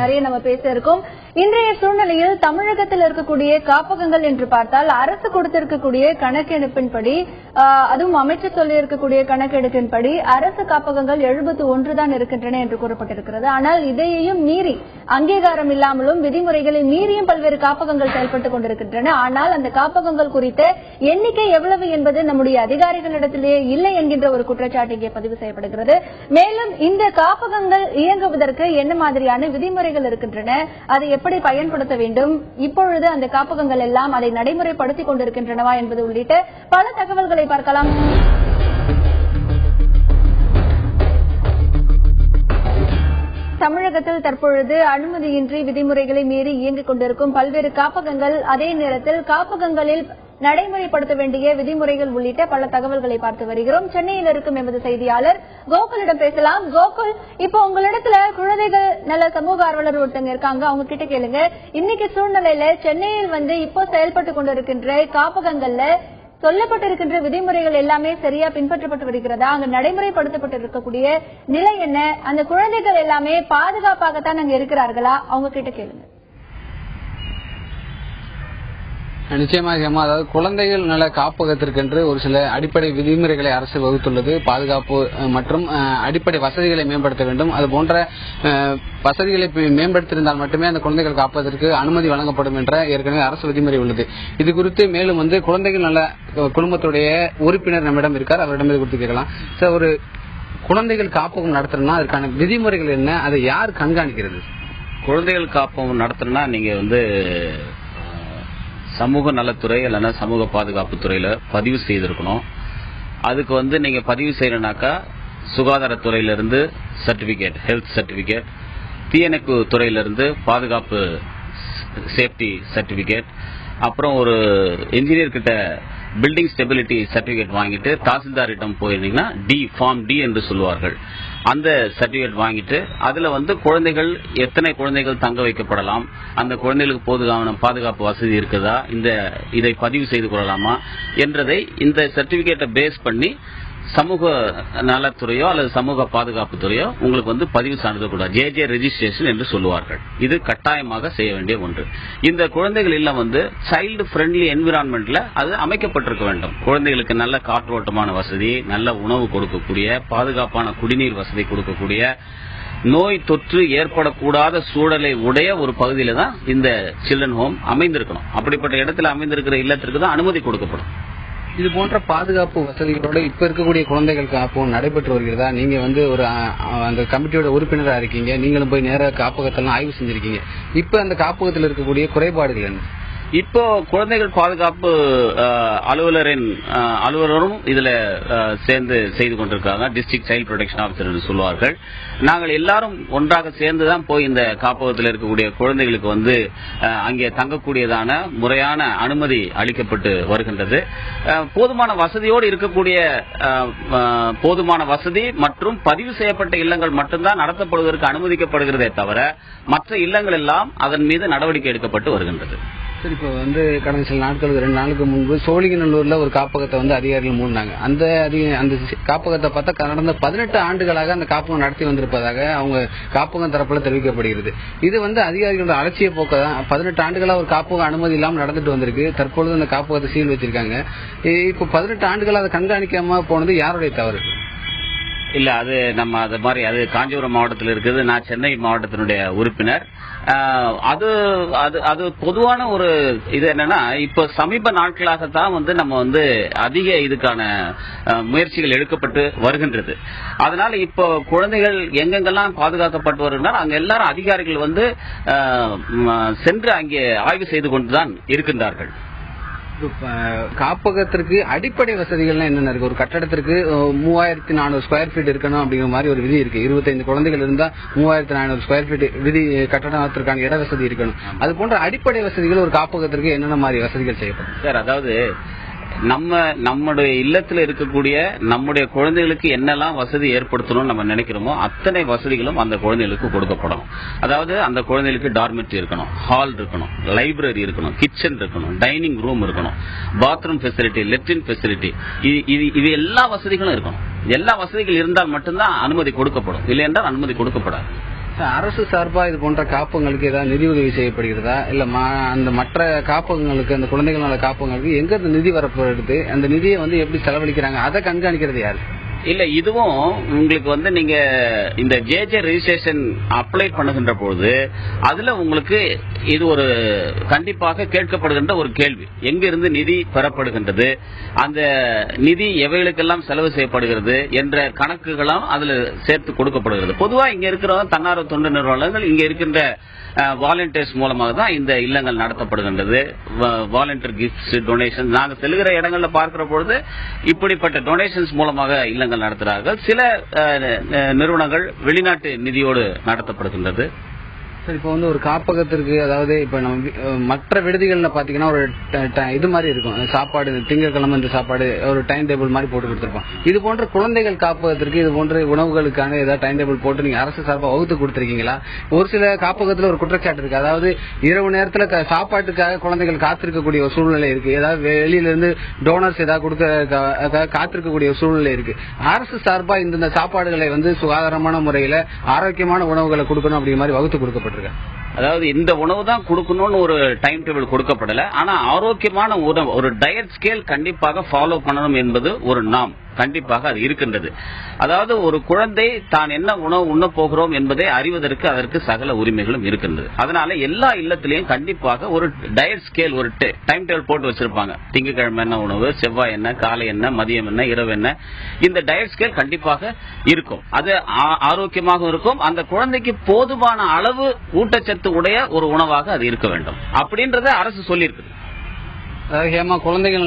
நிறைய நம்ம பேச இருக்கோம். இன்றைய சூழ்நிலையில் தமிழகத்தில் இருக்கக்கூடிய காப்பகங்கள் என்று பார்த்தால் அரசு கொடுத்திருக்கக்கூடிய கணக்கெடுப்பின்படி, அதுவும் அமைச்சர் சொல்லி இருக்கக்கூடிய கணக்கெடுப்பின்படி அரசு காப்பகங்கள் 71 தான் இருக்கின்றன என்று கூறப்பட்டிருக்கிறது. ஆனால் இதையும் மீறி, அங்கீகாரம் இல்லாமலும் விதிமுறைகளை மீறியும் பல்வேறு காப்பகங்கள் செயல்பட்டுக் கொண்டிருக்கின்றன. ஆனால் அந்த காப்பகங்கள் குறித்த எண்ணிக்கை எவ்வளவு என்பது நம்முடைய அதிகாரிகளிடத்திலேயே இல்லை என்கின்ற ஒரு குற்றச்சாட்டு இங்கே பதிவு செய்யப்படுகிறது. மேலும் இந்த காப்பகங்கள் இயங்குவதற்கு என்ன மாதிரியான விதிமுறைகள் இருக்கின்றன, அதை எப்படி பயன்படுத்த வேண்டும், இப்பொழுது அந்த காப்பகங்கள் எல்லாம் அதை நடைமுறைப்படுத்திக் கொண்டிருக்கின்றனவா என்பது உள்ளிட்ட பல தகவல்களை பார்க்கலாம். தமிழகத்தில் தற்பொழுது அனுமதியின்றி விதிமுறைகளை மீறி இயங்கிக் கொண்டிருக்கும் பல்வேறு காப்பகங்கள், அதே நேரத்தில் காப்பகங்களில் நடைமுறைப்படுத்த வேண்டிய விதிமுறைகள் உள்ளிட்ட பல தகவல்களை பார்த்து வருகிறோம். சென்னையில் இருக்கும் எமது செய்தியாளர் கோகுலிடம் பேசலாம். கோகுல், இப்போ உங்களிடத்துல குழந்தைகள் நல சமூக ஆர்வலர் ஒருத்தங்க இருக்காங்க, அவங்க கிட்ட கேளுங்க. இன்னைக்கு சூழ்நிலையில சென்னையில் இப்போ செயல்பட்டு கொண்டிருக்கின்ற காப்பகங்கள்ல சொல்லப்பட்டிருக்கின்ற விதிமுறைகள் எல்லாமே சரியா பின்பற்றப்பட்டு வருகிறதா, அங்க நடைமுறைப்படுத்தப்பட்டு இருக்கக்கூடிய நிலை என்ன, அந்த குழந்தைகள் எல்லாமே பாதுகாப்பாகத்தான் அங்க இருக்கிறார்களா, அவங்க கிட்ட கேளுங்க. நிச்சயமாக, அதாவது குழந்தைகள் நல காப்பகத்திற்கென்று ஒரு சில அடிப்படை விதிமுறைகளை அரசு வகுத்துள்ளது. பாதுகாப்பு மற்றும் அடிப்படை வசதிகளை மேம்படுத்த வேண்டும். அது போன்ற வசதிகளை மேம்படுத்தியிருந்தால் மட்டுமே அந்த குழந்தைகள் காப்பதற்கு அனுமதி வழங்கப்படும் என்ற ஏற்கனவே அரசு விதிமுறை உள்ளது. இது குறித்து மேலும் குழந்தைகள் நல குழுமத்துடைய உறுப்பினர் நம்மிடம் இருக்கார், அவரிடம் இது குறித்து கேட்கலாம். சார், ஒரு குழந்தைகள் காப்பகம் நடத்தணும்னா அதற்கான விதிமுறைகள் என்ன, அதை யார் கண்காணிக்கிறது? குழந்தைகள் காப்பகம் நடத்தணும்னா நீங்க சமூக நலத்துறை இல்லைன்னா சமூக பாதுகாப்பு துறையில பதிவு செய்திருக்கணும். அதுக்கு நீங்க பதிவு செய்யணும்னாக்கா சுகாதாரத்துறையிலிருந்து சர்டிபிகேட், ஹெல்த் சர்டிபிகேட், தீயணைப்பு துறையிலிருந்து பாதுகாப்பு சேஃப்டி சர்டிபிகேட், அப்புறம் ஒரு இன்ஜினியர் கிட்ட பில்டிங் ஸ்டெபிலிட்டி சர்டிபிகேட் வாங்கிட்டு தாசில்தாரிடம் போயிருந்தீங்கன்னா ஃபார்ம் டி என்று சொல்லுவார்கள். அந்த சர்டிபிகேட் வாங்கிட்டு அதுல குழந்தைகள் எத்தனை குழந்தைகள் தங்க வைக்கப்படலாம், அந்த குழந்தைகளுக்கு போதுமான பாதுகாப்பு வசதி இருக்குதா, இதை பதிவு செய்து கொள்ளலாமா என்றதை இந்த சர்டிபிகேட்டை பேஸ் பண்ணி சமூக நலத்துறையோ அல்லது சமூக பாதுகாப்பு துறையோ உங்களுக்கு பதிவு சான்றிதழ் கூட ஜேஜே ரெஜிஸ்ட்ரேஷன் என்று சொல்லுவார்கள். இது கட்டாயமாக செய்ய வேண்டிய ஒன்று. இந்த குழந்தைகள் இல்லம் சைல்டு ஃப்ரெண்ட்லி என்விரான்மெண்ட்ல அது அமைக்கப்பட்டிருக்க வேண்டும். குழந்தைகளுக்கு நல்ல காற்றோட்டமான வசதி, நல்ல உணவு கொடுக்கக்கூடிய, பாதுகாப்பான குடிநீர் வசதி கொடுக்கக்கூடிய, நோய் தொற்று ஏற்படக்கூடாத சூழலை உடைய ஒரு பகுதியில தான் இந்த சில்ட்ரன் ஹோம் அமைந்திருக்கணும். அப்படிப்பட்ட இடத்துல அமைந்திருக்கிற இல்லத்திற்கு தான் அனுமதி கொடுக்கப்படும். இது போன்ற பாதுகாப்பு வசதிகளோட இப்ப இருக்கக்கூடிய குழந்தைகள் காப்பகம் நடைபெற்று வருகிறதா? நீங்க ஒரு அந்த கமிட்டியோட உறுப்பினராக இருக்கீங்க, நீங்களும் போய் நேர காப்பகத்தெல்லாம் ஆய்வு செஞ்சிருக்கீங்க. இப்ப அந்த காப்பகத்தில் இருக்கக்கூடிய குறைபாடுகள் என்ன? இப்போ குழந்தைகள் பாதுகாப்பு அலுவலரும் இதுல சேர்ந்து செய்து கொண்டிருக்காங்க. டிஸ்ட்ரிக்ட் சைல்ட் ப்ரொடெக்ஷன் ஆஃபீஸர் என்று சொல்வார்கள். நாங்கள் எல்லாரும் ஒன்றாக சேர்ந்துதான் போய் இந்த காப்பகத்தில் இருக்கக்கூடிய குழந்தைகளுக்கு வந்து அங்கே தங்கக்கூடியதான முறையான அனுமதி அளிக்கப்பட்டு வருகின்றது. போதுமான வசதியோடு இருக்கக்கூடிய போதுமான வசதி மற்றும் பதிவு செய்யப்பட்ட இல்லங்கள் மட்டும்தான் நடத்தப்படுவதற்கு அனுமதிக்கப்படுகிறதே தவிர மற்ற இல்லங்கள் எல்லாம் அதன் மீது நடவடிக்கை எடுக்கப்பட்டு வருகின்றது. சரி, இப்போ வந்து கடந்த சில நாட்களுக்கு 2 நாளுக்கு முன்பு சோழிங்கநல்லூர்ல ஒரு காப்பகத்தை வந்து அதிகாரிகள் மூடினாங்க. அந்த காப்பகத்தை பார்த்தா கடந்த 18 ஆண்டுகளாக அந்த காப்பகம் நடத்தி வந்திருப்பதாக அவங்க காப்பகம் தரப்புல தெரிவிக்கப்படுகிறது. இது வந்து அதிகாரிகளோட அலட்சிய போக்க தான். 18 ஆண்டுகளா ஒரு காப்பகம் அனுமதி இல்லாமல் நடந்துட்டு வந்திருக்கு. தற்பொழுது அந்த காப்பகத்தை சீல் வச்சிருக்காங்க. இப்போ 18 ஆண்டுகளா அதை கண்காணிக்காம போனது யாருடைய தவறு? இல்ல, அது நம்ம அது மாதிரி அது காஞ்சிபுரம் மாவட்டத்தில் இருக்குது. நான் சென்னை மாவட்டத்தினுடைய உறுப்பினர். அது பொதுவான ஒரு இது என்னன்னா, இப்ப சமீப நாட்களாகத்தான் வந்து நம்ம வந்து அதிக இதுக்கான முயற்சிகள் எடுக்கப்பட்டு வருகின்றது. அதனால இப்போ குழந்தைகள் எங்கெங்கெல்லாம் பாதுகாக்கப்பட்டு வருகிறார் அங்க எல்லாரும் அதிகாரிகள் வந்து சென்று அங்கே ஆய்வு செய்து கொண்டுதான் இருக்கின்றார்கள். காப்பகத்திற்கு அடிப்படை வசதிகள்லாம் என்னென்ன இருக்கு? ஒரு கட்டடத்திற்கு 3400 ஸ்கொயர் ஃபீட் இருக்கணும் அப்படிங்கிற மாதிரி ஒரு விதி இருக்கு. 25 குழந்தைகள் இருந்தா 3400 ஸ்கொயர் ஃபீட் விதி கட்டடத்திற்கான இட வசதி இருக்கணும். அது போன்ற அடிப்படை வசதிகள் ஒரு காப்பகத்திற்கு என்னென்ன மாதிரி வசதிகள் செய்யப்படும் சார்? அதாவது நம்முடைய இல்லத்துல இருக்கக்கூடிய நம்முடைய குழந்தைகளுக்கு என்னெல்லாம் வசதி ஏற்படுத்தணும் நம்ம நினைக்கிறோமோ அத்தனை வசதிகளும் அந்த குழந்தைகளுக்கு கொடுக்கப்படும். அதாவது அந்த குழந்தைகளுக்கு டார்மெட்ரி இருக்கணும், ஹால் இருக்கணும், லைப்ரரி இருக்கணும், கிச்சன் இருக்கணும், டைனிங் ரூம் இருக்கணும், பாத்ரூம் ஃபெசிலிட்டி, லெட்ரின் ஃபெசிலிட்டி, இது எல்லா வசதிகளும் இருக்கணும். எல்லா வசதிகள் இருந்தால் மட்டும்தான் அனுமதி கொடுக்கப்படும். இல்லை என்றால் அனுமதி கொடுக்கப்படாது. அரசு சார்பா இது போன்ற காப்பகங்களுக்கு ஏதாவது நிதி உதவி செய்யப்படுகிறதா? இல்ல அந்த மற்ற காப்பகங்களுக்கு, அந்த குழந்தைகள் நல காப்பகங்களுக்கு எங்க இந்த நிதி வரப்படுது? அந்த நிதியை வந்து எப்படி செலவழிக்கிறாங்க அதை கண்காணிக்கிறது யாரு? இல்ல, இதுவும் உங்களுக்கு வந்து நீங்க இந்த ஜேஜே ரெஜிஸ்ட்ரேஷன் அப்ளை பண்ணுகின்ற பொழுது அதுல உங்களுக்கு இது ஒரு கண்டிப்பாக கேட்கப்படுகின்ற ஒரு கேள்வி. எங்கிருந்து நிதி பெறப்படுகின்றது, அந்த நிதி எவைகளுக்கெல்லாம் செலவு செய்யப்படுகிறது என்ற கணக்குகளும் அதுல சேர்த்து கொடுக்கப்படுகிறது. பொதுவா இங்க இருக்கிற தன்னார்வ தொண்டு நிறுவனங்கள் இங்க இருக்கின்ற வாலண்டியர்ஸ் மூலமாக தான் இந்த இல்லங்கள் நடத்தப்படுகின்றது. வாலண்டியர் கிஃப்ட்ஸ், டொனேஷன், நாங்கள் செல்கிற இடங்கள்ல பார்க்கிற பொழுது இப்படிப்பட்ட டொனேஷன்ஸ் மூலமாக இல்லங்கள் நடத்துகிறார்கள். சில நிறுவனங்கள் வெளிநாட்டு நிதியோடு நடத்தப்படுகின்றது. சார், இப்போ வந்து ஒரு காப்பகத்திற்கு, அதாவது இப்போ நம்ம மற்ற விடுதிகள்ல பாத்தீங்கன்னா ஒரு இது மாதிரி இருக்கும், சாப்பாடு திங்கட்கிழமை இந்த சாப்பாடு ஒரு டைம் டேபிள் மாதிரி போட்டு கொடுத்துருப்போம். இது போன்ற குழந்தைகள் காப்பகத்திற்கு இது போன்ற உணவுகளுக்கான ஏதாவது டைம் டேபிள் போட்டு நீங்க அரசு சார்பாக வகுத்து கொடுத்துருக்கீங்களா? ஒரு சில காப்பகத்துல ஒரு குற்றச்சாட்டு இருக்கு, அதாவது இரவு நேரத்துல சாப்பாட்டுக்காக குழந்தைகள் காத்திருக்கக்கூடிய ஒரு சூழ்நிலை இருக்கு. ஏதாவது வெளியில இருந்து டோனர்ஸ் ஏதாவது கொடுக்க காத்திருக்கக்கூடிய சூழ்நிலை இருக்கு. அரசு சார்பா இந்த சாப்பாடுகளை வந்து சுகாதாரமான முறையில ஆரோக்கியமான உணவுகளை கொடுக்கணும் அப்படிங்கிற மாதிரி வகுத்து கொடுக்கப்படும். அதாவது இந்த உணவு தான் கொடுக்கணும்னு ஒரு டைம் டேபிள் கொடுக்கப்படல. ஆனா ஆரோக்கியமான உணவு, ஒரு டயட் ஸ்கேல் கண்டிப்பாக ஃபாலோ பண்ணணும் என்பது ஒரு நாம் கண்டிப்பாக அது இருக்கின்றது. அதாவது ஒரு குழந்தை தான் என்ன உணவு உண்ண போகிறோம் என்பதை அறிவதற்கு அதற்கு சகல உரிமைகளும் இருக்கின்றது. அதனால எல்லா இல்லத்திலையும் கண்டிப்பாக ஒரு டயட் ஸ்கேல், ஒரு டைம் டேபிள் போட்டு வச்சிருப்பாங்க. திங்கட்கிழமை என்ன உணவு, செவ்வாய் என்ன, காலை என்ன, மதியம் என்ன, இரவு என்ன, இந்த டயட் ஸ்கேல் கண்டிப்பாக இருக்கும். அது ஆரோக்கியமாக இருக்கும். அந்த குழந்தைக்கு போதுமான அளவு ஊட்டச்சத்து உடைய ஒரு உணவாக அது இருக்க வேண்டும் அப்படின்றத அரசு சொல்லியிருக்கு. அதாவது ஹேமா, குழந்தைகள்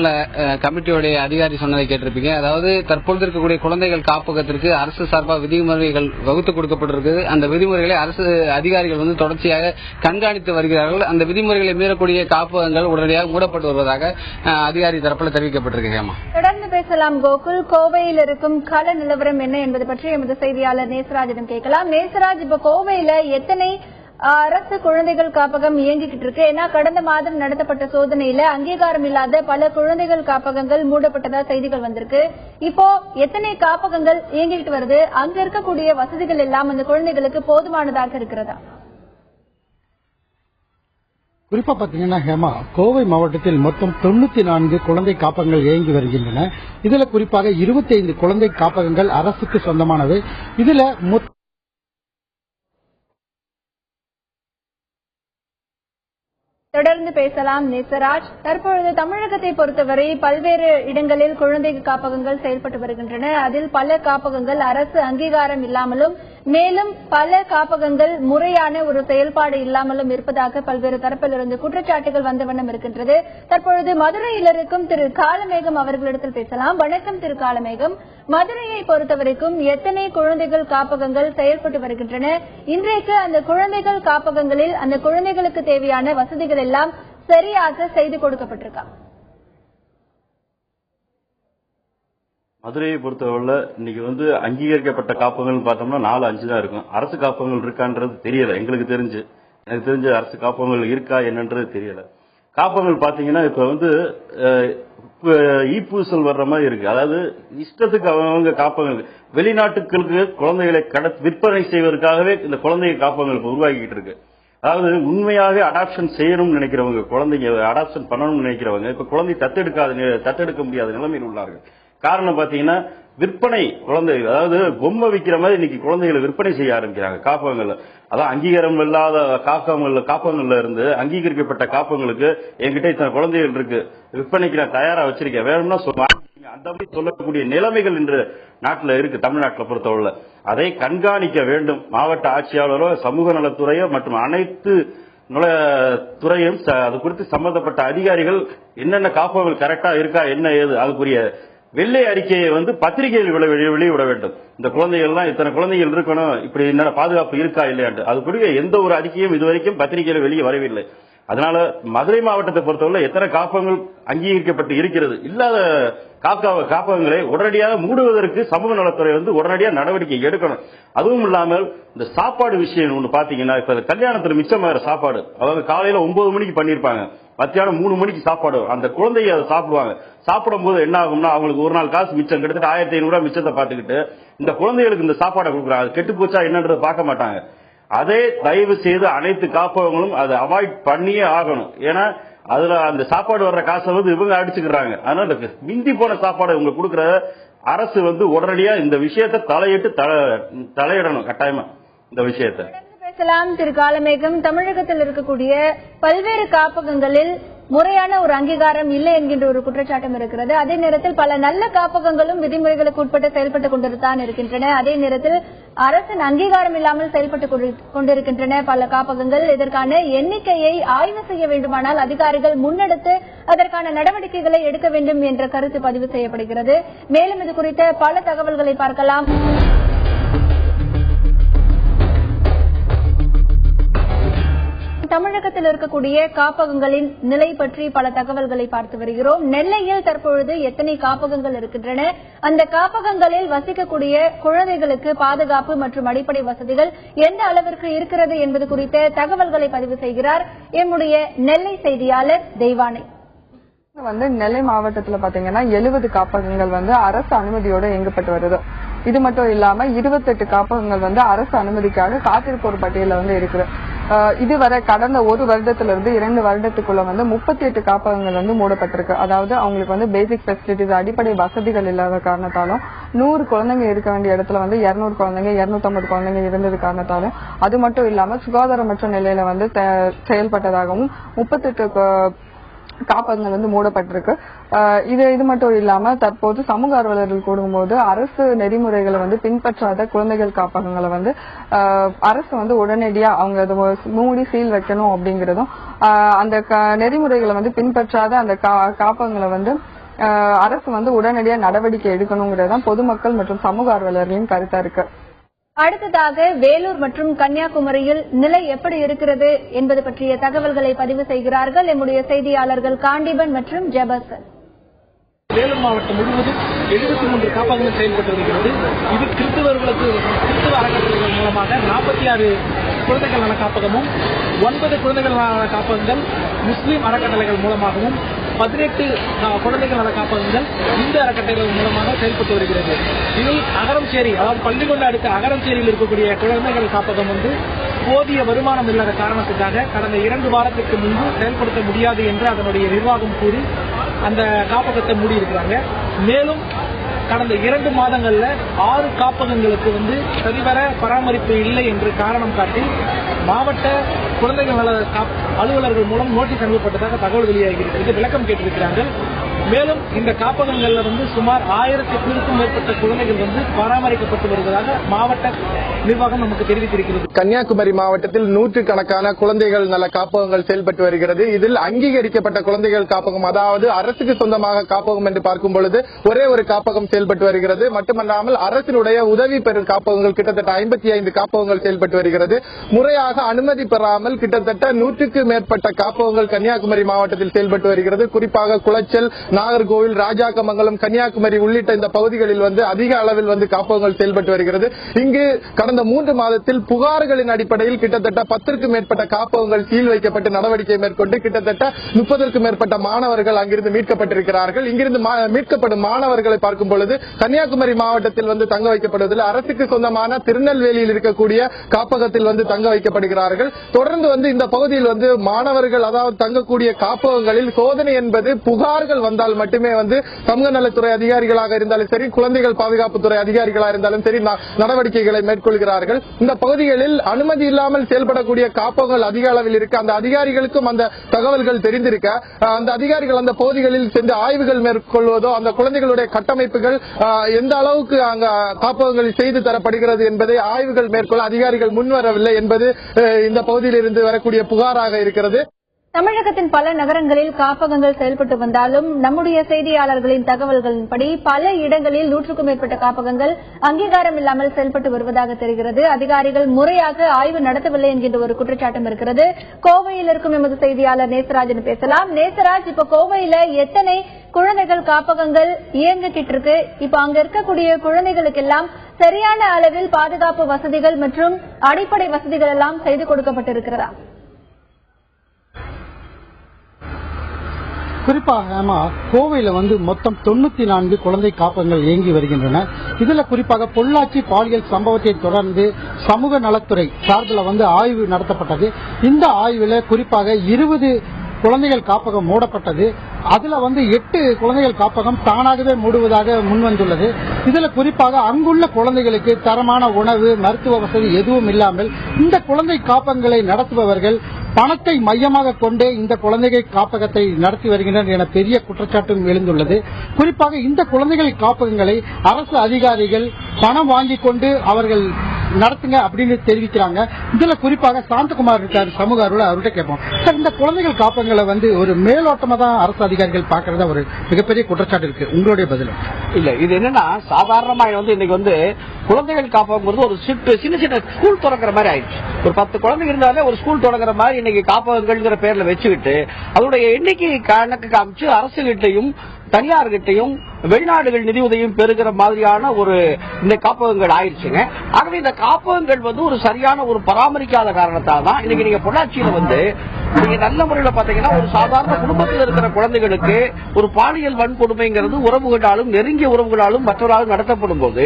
கமிட்டியோட அதிகாரி சொன்னதை கேட்டிருப்பீங்க. அதாவது தற்பொழுது இருக்கக்கூடிய குழந்தைகள் காப்பகத்திற்கு அரசு சார்பாக விதிமுறைகள் வகுத்து கொடுக்கப்பட்டிருக்கு. அந்த விதிமுறைகளை அரசு அதிகாரிகள் வந்து தொடர்ச்சியாக கண்காணித்து வருகிறார்கள். அந்த விதிமுறைகளை மீறக்கூடிய காப்பகங்கள் உடனடியாக மூடப்பட்டு வருவதாக அதிகாரி தரப்பில் தெரிவிக்கப்பட்டிருக்கு. ஹேமா, தொடர்ந்து பேசலாம். கோகுல், கோவையில் இருக்கும் கள நிலவரம் என்ன என்பது பற்றி எமது செய்தியாளர் நேசராஜிடம் கேட்கலாம். நேசராஜ், இப்ப கோவையில எத்தனை அரசு குழந்தைகள் காப்பகம் இயங்கிக்கிட்டு இருக்கு? ஏன்னா கடந்த மாதம் நடத்தப்பட்ட சோதனையில அங்கீகாரம் இல்லாத பல குழந்தைகள் காப்பகங்கள் மூடப்பட்டதா செய்திகள் வந்திருக்கு. இப்போ எத்தனை காப்பகங்கள் இயங்கிட்டு வருது? அங்க இருக்கக்கூடிய வசதிகள் எல்லாம் அந்த குழந்தைகளுக்கு போதுமானதாக இருக்கிறதா? குறிப்பா பாத்தீங்கன்னா ஹேமா, கோவை மாவட்டத்தில் மொத்தம் 94 குழந்தை காப்பகங்கள் இயங்கி வருகின்றன. இதுல குறிப்பாக 25 குழந்தை காப்பகங்கள் அரசுக்கு சொந்தமானவை. இதுல தொடர்ந்து பேசலாம் நேசராஜ். தற்பொழுது தமிழகத்தை பொறுத்தவரை பல்வேறு இடங்களில் குழந்தை காப்பகங்கள் செயல்பட்டு வருகின்றன. அதில் பல காப்பகங்கள் அரசு அங்கீகாரம் இல்லாமலும் மேலும் பல காப்பகங்கள் முறையான ஒரு செயல்பாடு இல்லாமலும் இருப்பதாக பல்வேறு தரப்பிலிருந்து குற்றச்சாட்டுகள் வந்த வண்ணம் இருக்கின்றது. தற்பொழுது மதுரையில் இருக்கும் திரு காளமேகம் அவர்களிடத்தில் பேசலாம். வணக்கம் திரு காளமேகம். மதுரையை பொறுத்தவரைக்கும் எத்தனை குழந்தைகள் காப்பகங்கள் செயல்பட்டு வருகின்றன? இன்றைக்கு அந்த குழந்தைகள் காப்பகங்களில் அந்த குழந்தைகளுக்கு தேவையான வசதிகள் எல்லாம் சரியாக செய்து கொடுக்கப்பட்டிருக்கா? மதுரையை பொறுத்தவரை இன்னைக்கு அங்கீகரிக்கப்பட்ட காப்பகங்கள் பார்த்தோம்னா 4-5 தான் இருக்கும். அரசு காப்பகங்கள் இருக்கான்றது தெரியல. எனக்கு தெரிஞ்ச அரசு காப்பகங்கள் இருக்கா என்னன்றது தெரியல. காப்பகங்கள் பாத்தீங்கன்னா இப்ப ஈப்பூசல் வர்ற மாதிரி இருக்கு. அதாவது இஷ்டத்துக்கு அவங்க காப்பகங்கள் வெளிநாட்டுகளுக்கு குழந்தைகளை விற்பனை செய்வதற்காகவே இந்த குழந்தை காப்பகங்கள் உருவாக்கிட்டு இருக்கு. அதாவது உண்மையாக அடாப்ஷன் செய்யணும்னு நினைக்கிறவங்க, குழந்தைங்க அடாப்ஷன் பண்ணணும்னு நினைக்கிறவங்க இப்ப குழந்தை தத்தெடுக்க முடியாத நிலைமையில் உள்ளார்கள். காரணம் பாத்தீங்கன்னா விற்பனை குழந்தை, அதாவது பொம்மை விற்கிற மாதிரி இன்னைக்கு குழந்தைகளை விற்பனை செய்ய ஆரம்பிக்கிறாங்க காப்பகங்கள்ல. அதான் அங்கீகாரம் இல்லாத காப்பகங்கள்ல இருந்து அங்கீகரிக்கப்பட்ட காப்பகங்களுக்கு என்கிட்ட இத்தனை குழந்தைகள் இருக்கு, விற்பனைக்கு நான் தயாரா வச்சிருக்கேன், வேணும்னா அந்த மாதிரி சொல்லக்கூடிய நிலைமைகள் இன்று நாட்டில் இருக்கு. தமிழ்நாட்டில் பொறுத்தவரை அதை கண்காணிக்க வேண்டும். மாவட்ட ஆட்சியாளரோ சமூக நலத்துறையோ மற்றும் அனைத்து துறையும் அது குறித்து சம்பந்தப்பட்ட அதிகாரிகள் என்னென்ன காப்பகங்கள் கரெக்டா இருக்கா என்ன ஏது அதுக்குரிய வெள்ளை அறிக்கையை பத்திரிகையில் வெளியிட வேண்டும். இந்த குழந்தைகள் எல்லாம் இத்தனை குழந்தைகள் இருக்கணும், இப்படி என்ன பாதுகாப்பு இருக்கா இல்லையாண்டு அதுக்குரிய எந்த ஒரு அறிக்கையும் இதுவரைக்கும் பத்திரிகையில் வெளியே வரவில்லை. அதனால மதுரை மாவட்டத்தை பொறுத்தவரை எத்தனை காப்பகங்கள் அங்கீகரிக்கப்பட்டு இருக்கிறது, இல்லாத காப்பகங்களை உடனடியாக மூடுவதற்கு சமூக நலத்துறை உடனடியாக நடவடிக்கை எடுக்கணும். அதுவும் இல்லாமல் இந்த சாப்பாடு விஷயம் ஒன்று பாத்தீங்கன்னா இப்ப கல்யாணத்துல மிச்சமாகிற சாப்பாடு, அதாவது காலையில 9 மணிக்கு பண்ணிருப்பாங்க, மத்தியானம் 3 மணிக்கு சாப்பாடு, அந்த குழந்தைங்க அதை சாப்பிடுவாங்க. சாப்பிடும் போது என்ன ஆகும்னா அவங்களுக்கு ஒரு நாள் காசு மிச்சம், கிட்டத்தட்ட 1500 மிச்சத்தை பார்த்துக்கிட்டு இந்த குழந்தைகளுக்கு இந்த சாப்பாடை கொடுக்குறாங்க. கெட்டு போச்சா என்னன்றதை பார்க்க மாட்டாங்க. அதே தயவு செய்து அனைத்து காப்பகங்களும் அதை அவாய்ட் பண்ணியே ஆகணும். ஏன்னா அதுல அந்த சாப்பாடு வர்ற காசை இவங்க அடிச்சுக்கிறாங்க. அதனால மிந்தி போன சாப்பாடு இவங்க கொடுக்கிற அரசு உடனடியா இந்த விஷயத்தை தலையிடணும் கட்டாயமா இந்த விஷயத்தை. திரு காளமேகம், தமிழகத்தில் இருக்கக்கூடிய பல்வேறு காப்பகங்களில் முறையான ஒரு அங்கீகாரம் இல்லை என்கின்ற ஒரு குற்றச்சாட்டம் இருக்கிறது. அதே நேரத்தில் பல நல்ல காப்பகங்களும் விதிமுறைகளுக்கு உட்பட்டு செயல்பட்டுக் கொண்டுதான் இருக்கின்றன. அதே நேரத்தில் அரசின் அங்கீகாரம் இல்லாமல் செயல்பட்டுக் கொண்டிருக்கின்றன பல காப்பகங்கள். இதற்கான எண்ணிக்கையை ஆய்வு செய்ய வேண்டுமானால் அதிகாரிகள் முன்னெடுத்து அதற்கான நடவடிக்கைகளை எடுக்க வேண்டும் என்ற கருத்து பதிவு செய்யப்படுகிறது. மேலும் இது குறித்த பல தகவல்களை பார்க்கலாம். தமிழகத்தில் இருக்கக்கூடிய காப்பகங்களின் நிலை பற்றி பல தகவல்களை பார்த்து வருகிறோம். நெல்லையில் தற்பொழுது எத்தனை காப்பகங்கள் இருக்கின்றன, அந்த காப்பகங்களில் வசிக்கக்கூடிய குழந்தைகளுக்கு பாதுகாப்பு மற்றும் அடிப்படை வசதிகள் எந்த அளவிற்கு இருக்கிறது என்பது குறித்த தகவல்களை பதிவு செய்கிறார் எம்முடைய நெல்லை செய்தியாளர் தெய்வானை. நெல்லை மாவட்டத்தில் பாத்தீங்கன்னா 70 காப்பகங்கள் அரசு அனுமதியோட இயங்கப்பட்டு வருது. இது மட்டும் இல்லாம 28 காப்பகங்கள் அரசு அனுமதிக்காக காத்திருப்போர் பட்டியல இருக்குது. இதுவரை கடந்த 1 வருடத்திலிருந்து 2 வருடத்துக்குள்ள 38 காப்பகங்கள் மூடப்பட்டிருக்கு. அதாவது அவங்களுக்கு பேசிக் ஃபெசிலிட்டிஸ் அடிப்படை வசதிகள் இல்லாத காரணத்தாலும் 100 குழந்தைங்க இருக்க வேண்டிய இடத்துல 200 குழந்தைங்க 250 குழந்தைங்க இருந்தது காரணத்தாலும், அது மட்டும் இல்லாம சுகாதாரமற்ற நிலையில செயல்பட்டதாகவும் 38 காப்பகங்கள் மூடப்பட்டிருக்கு. இது மட்டும் இல்லாம தற்போது சமூக ஆர்வலர்கள் கூடும்போது அரசு நெறிமுறைகளை பின்பற்றாத குழந்தைகள் காப்பகங்களை அரசு உடனடியா அவங்க அதை மூடி சீல் வைக்கணும் அப்படிங்கறதும், அந்த நெறிமுறைகளை பின்பற்றாத அந்த காப்பகங்களை அரசு உடனடியா நடவடிக்கை எடுக்கணுங்கிறதான் பொதுமக்கள் மற்றும் சமூக ஆர்வலர்களின் கருத்தா இருக்கு. அடுத்ததாக வேலூர் மற்றும் கன்னியாகுமரியில் நிலை எப்படி இருக்கிறது என்பது பற்றிய தகவல்களை பதிவு செய்கிறார்கள் நம்முடைய செய்தியாளர்கள் காண்டிபன் மற்றும் ஜெபர்சன். வேலூர் மாவட்டம் முழுவதும் 73 காப்பகங்கள் செயல்பட்டு வருகிறது. இது கிறிஸ்துவ அறக்கட்டளைகள் மூலமாக 46 குழந்தைகள் நல காப்பகமும் 9 குழந்தைகள் நல காப்பகங்கள் முஸ்லீம் அறக்கட்டளைகள் மூலமாகவும் 18 குழந்தைகள் நல காப்பகங்கள் இந்து அறக்கட்டளைகள் மூலமாக செயல்பட்டு வருகிறது. இதில் அகரம்சேரி, அதாவது பள்ளிக்கொண்டு அடுத்த அகரம்சேரியில் இருக்கக்கூடிய குழந்தைகள் காப்பகம் போதிய வருமானம் இல்லாத காரணத்துக்காக கடந்த 2 வாரத்திற்கு முன்பு செயல்படுத்த முடியாது என்று அதனுடைய நிர்வாகம் கூறி அந்த காப்பகத்தை மூடி இருக்கிறாங்க. மேலும் கடந்த 2 மாதங்கள்ல 6 காப்பகங்களுக்கு சரிவர பராமரிப்பு இல்லை என்று காரணம் காட்டி மாவட்ட குழந்தைகள் நல அலுவலர்கள் மூலம் நோட்டீஸ் அனுப்பப்பட்டதாக தகவல் வெளியாகிறது. இது விளக்கம் கேட்டிருக்கிறார்கள். மேலும் இந்த காப்பகங்கள்ல சுமார் 1000க்கும் மேற்பட்ட குழந்தைகள் பராமரிக்கப்பட்டு வருவதாக மாவட்ட நிர்வாகம் நமக்கு தெரிவித்திருக்கிறது. கன்னியாகுமரி மாவட்டத்தில் நூற்றுக்கணக்கான குழந்தைகள் நல காப்பகங்கள் செயல்பட்டு வருகிறது. இதில் அங்கீகரிக்கப்பட்ட குழந்தைகள் காப்பகம், அதாவது அரசுக்கு சொந்தமாக காப்பகம் என்று பார்க்கும் பொழுது ஒரே ஒரு காப்பகம் செயல்பட்டு வருகிறது. மட்டுமல்லாமல் அரசினுடைய உதவி பெறும் காப்பகங்கள் கிட்டத்தட்ட 55 காப்பகங்கள் செயல்பட்டு வருகிறது. முறையாக அனுமதி பெறாமல் கிட்டத்தட்ட 100க்கும் மேற்பட்ட காப்பகங்கள் கன்னியாகுமரி மாவட்டத்தில் செயல்பட்டு வருகிறது. குறிப்பாக குளச்சல், நாகர்கோவில், ராஜாக்கமங்கலம், கன்னியாகுமரி உள்ளிட்ட இந்த பகுதிகளில் அதிக அளவில் காப்பகங்கள் செயல்பட்டு வருகிறது. இங்கு கடந்த 3 மாதத்தில் புகார்களின் அடிப்படையில் கிட்டத்தட்ட 10க்கும் மேற்பட்ட காப்பகங்கள் சீல் வைக்கப்பட்டு நடவடிக்கை மேற்கொண்டு கிட்டத்தட்ட 30க்கும் மேற்பட்ட மாணவர்கள் அங்கிருந்து மீட்கப்பட்டிருக்கிறார்கள். இங்கிருந்து மீட்கப்படும் மாணவர்களை பார்க்கும் பொழுது கன்னியாகுமரி மாவட்டத்தில் தங்க வைக்கப்படுவதில் அரசுக்கு சொந்தமான திருநெல்வேலியில் இருக்கக்கூடிய காப்பகத்தில் தங்க வைக்கப்படுகிறார்கள். தொடர்ந்து இந்த பகுதியில் மாணவர்கள் அதாவது தங்கக்கூடிய காப்பகங்களில் சோதனை என்பது புகார்கள் வந்தால் மட்டுமே சமூக நலத்துறை அதிகாரிகளாக இருந்தாலும் சரி, குழந்தைகள் பாதுகாப்புத்துறை அதிகாரிகளாக இருந்தாலும் சரி நடவடிக்கைகளை மேற்கொள்கிறார்கள். இந்த பகுதிகளில் அனுமதி இல்லாமல் செயல்படக்கூடிய காப்பகங்கள் அதிக அளவில் இருக்கு. அந்த அதிகாரிகளுக்கும் அந்த தகவல்கள் தெரிந்திருக்க அந்த அதிகாரிகள் அந்த பகுதிகளில் சென்று ஆய்வுகள் மேற்கொள்வதோ, அந்த குழந்தைகளுடைய கட்டமைப்புகள் எந்த அளவுக்கு அங்க காப்பகங்களில் செய்து தரப்படுகிறது என்பதை ஆய்வுகள் மேற்கொள்ள அதிகாரிகள் முன்வரவில்லை என்பது இந்த பகுதியில் இருந்து வரக்கூடிய புகாராக இருக்கிறது. தமிழகத்தின் பல நகரங்களில் காப்பகங்கள் செயல்பட்டு வந்தாலும் நம்முடைய செய்தியாளர்களின் தகவல்களின்படி பல இடங்களில் 100க்கும் மேற்பட்ட காப்பகங்கள் அங்கீகாரம் இல்லாமல் செயல்பட்டு வருவதாக தெரிகிறது. அதிகாரிகள் முறையாக ஆய்வு நடத்தவில்லை என்கின்ற ஒரு குற்றச்சாட்டும் இருக்கிறது. கோவையில் இருக்கும் எமது செய்தியாளர் நேசராஜன் பேசலாம். நேசராஜ், இப்ப கோவையில எத்தனை குழந்தைகள் காப்பகங்கள் இயங்கிட்டு இருக்கு? இப்ப அங்க இருக்கக்கூடிய குழந்தைகளுக்கு எல்லாம் சரியான அளவில் பாதுகாப்பு வசதிகள் மற்றும் அடிப்படை வசதிகள் எல்லாம் செய்து கொடுக்கப்பட்டிருக்கிறதா? குறிப்பாக கோவையில மொத்தம் 94 குழந்தை காப்பகங்கள் இயங்கி வருகின்றன. இதுல குறிப்பாக பொள்ளாச்சி பாலியல் சம்பவத்தை தொடர்ந்து சமூக நலத்துறை சார்பில் ஆய்வு நடத்தப்பட்டது. இந்த ஆய்வுல குறிப்பாக 20 குழந்தைகள் காப்பகம் மூடப்பட்டது. அதுல 8 குழந்தைகள் காப்பகம் தானாகவே மூடுவதாக முன்வந்துள்ளது. இதுல குறிப்பாக அங்குள்ள குழந்தைகளுக்கு தரமான உணவு, மருத்துவ வசதி எதுவும் இல்லாமல் இந்த குழந்தை காப்பகங்களை நடத்துபவர்கள் பணத்தை மையமாக கொண்டே இந்த குழந்தைகள் காப்பகத்தை நடத்தி வருகின்றனர் என பெரிய குற்றச்சாட்டும் எழுந்துள்ளது. குறிப்பாக இந்த குழந்தைகள் காப்பகங்களை அரசு அதிகாரிகள் பணம் வாங்கி கொண்டு அவர்கள் நடத்துங்க அப்படின்னு தெரிவிக்கிறாங்க. இதுல குறிப்பாக சாந்தகுமார் இருக்காரு, சமூக ஆர்வலர், அவர்கிட்ட கேட்போம். சார், இந்த குழந்தைகள் காப்பகங்களை ஒரு மேலோட்டமா தான் அரசு அதிகாரிகள் பாக்குறதா ஒரு மிகப்பெரிய குற்றச்சாட்டு இருக்கு. உங்களுடைய பதில்? இல்ல, இது என்னன்னா சாதாரணமா இன்னைக்கு குழந்தைகள் காப்பகம் ஒரு சின்ன சின்ன ஸ்கூல் தொடங்குற மாதிரி ஆயிடுச்சு. ஒரு 10 குழந்தைங்க இருந்தாலே ஒரு ஸ்கூல் தொடங்குற மாதிரி இன்னைக்கு காப்பகங்கள் பேர்ல வச்சுக்கிட்டு அதோடைய எண்ணிக்கை கணக்கு காமிச்சு அரசுகிட்டையும் தனியார்கிட்டையும் வெளிநாடுகள் நிதி உதவியும் பெறுகிற மாதிரியான ஒரு இந்த காப்பகங்கள் ஆயிடுச்சுங்க. ஆகவே இந்த காப்பகங்கள் ஒரு சரியான ஒரு பராமரிக்காத காரணத்தால் தான் இன்னைக்கு நீங்க பொள்ளாச்சியில நீங்க நல்ல முறையில பாத்தீங்கன்னா ஒரு சாதாரண குடும்பத்தில் இருக்கிற குழந்தைகளுக்கு ஒரு பாலியல் வன்கொடுமைங்கிறது உறவுகளாலும் நெருங்கிய உறவுகளாலும் மற்றவர்களாலும் நடத்தப்படும் போது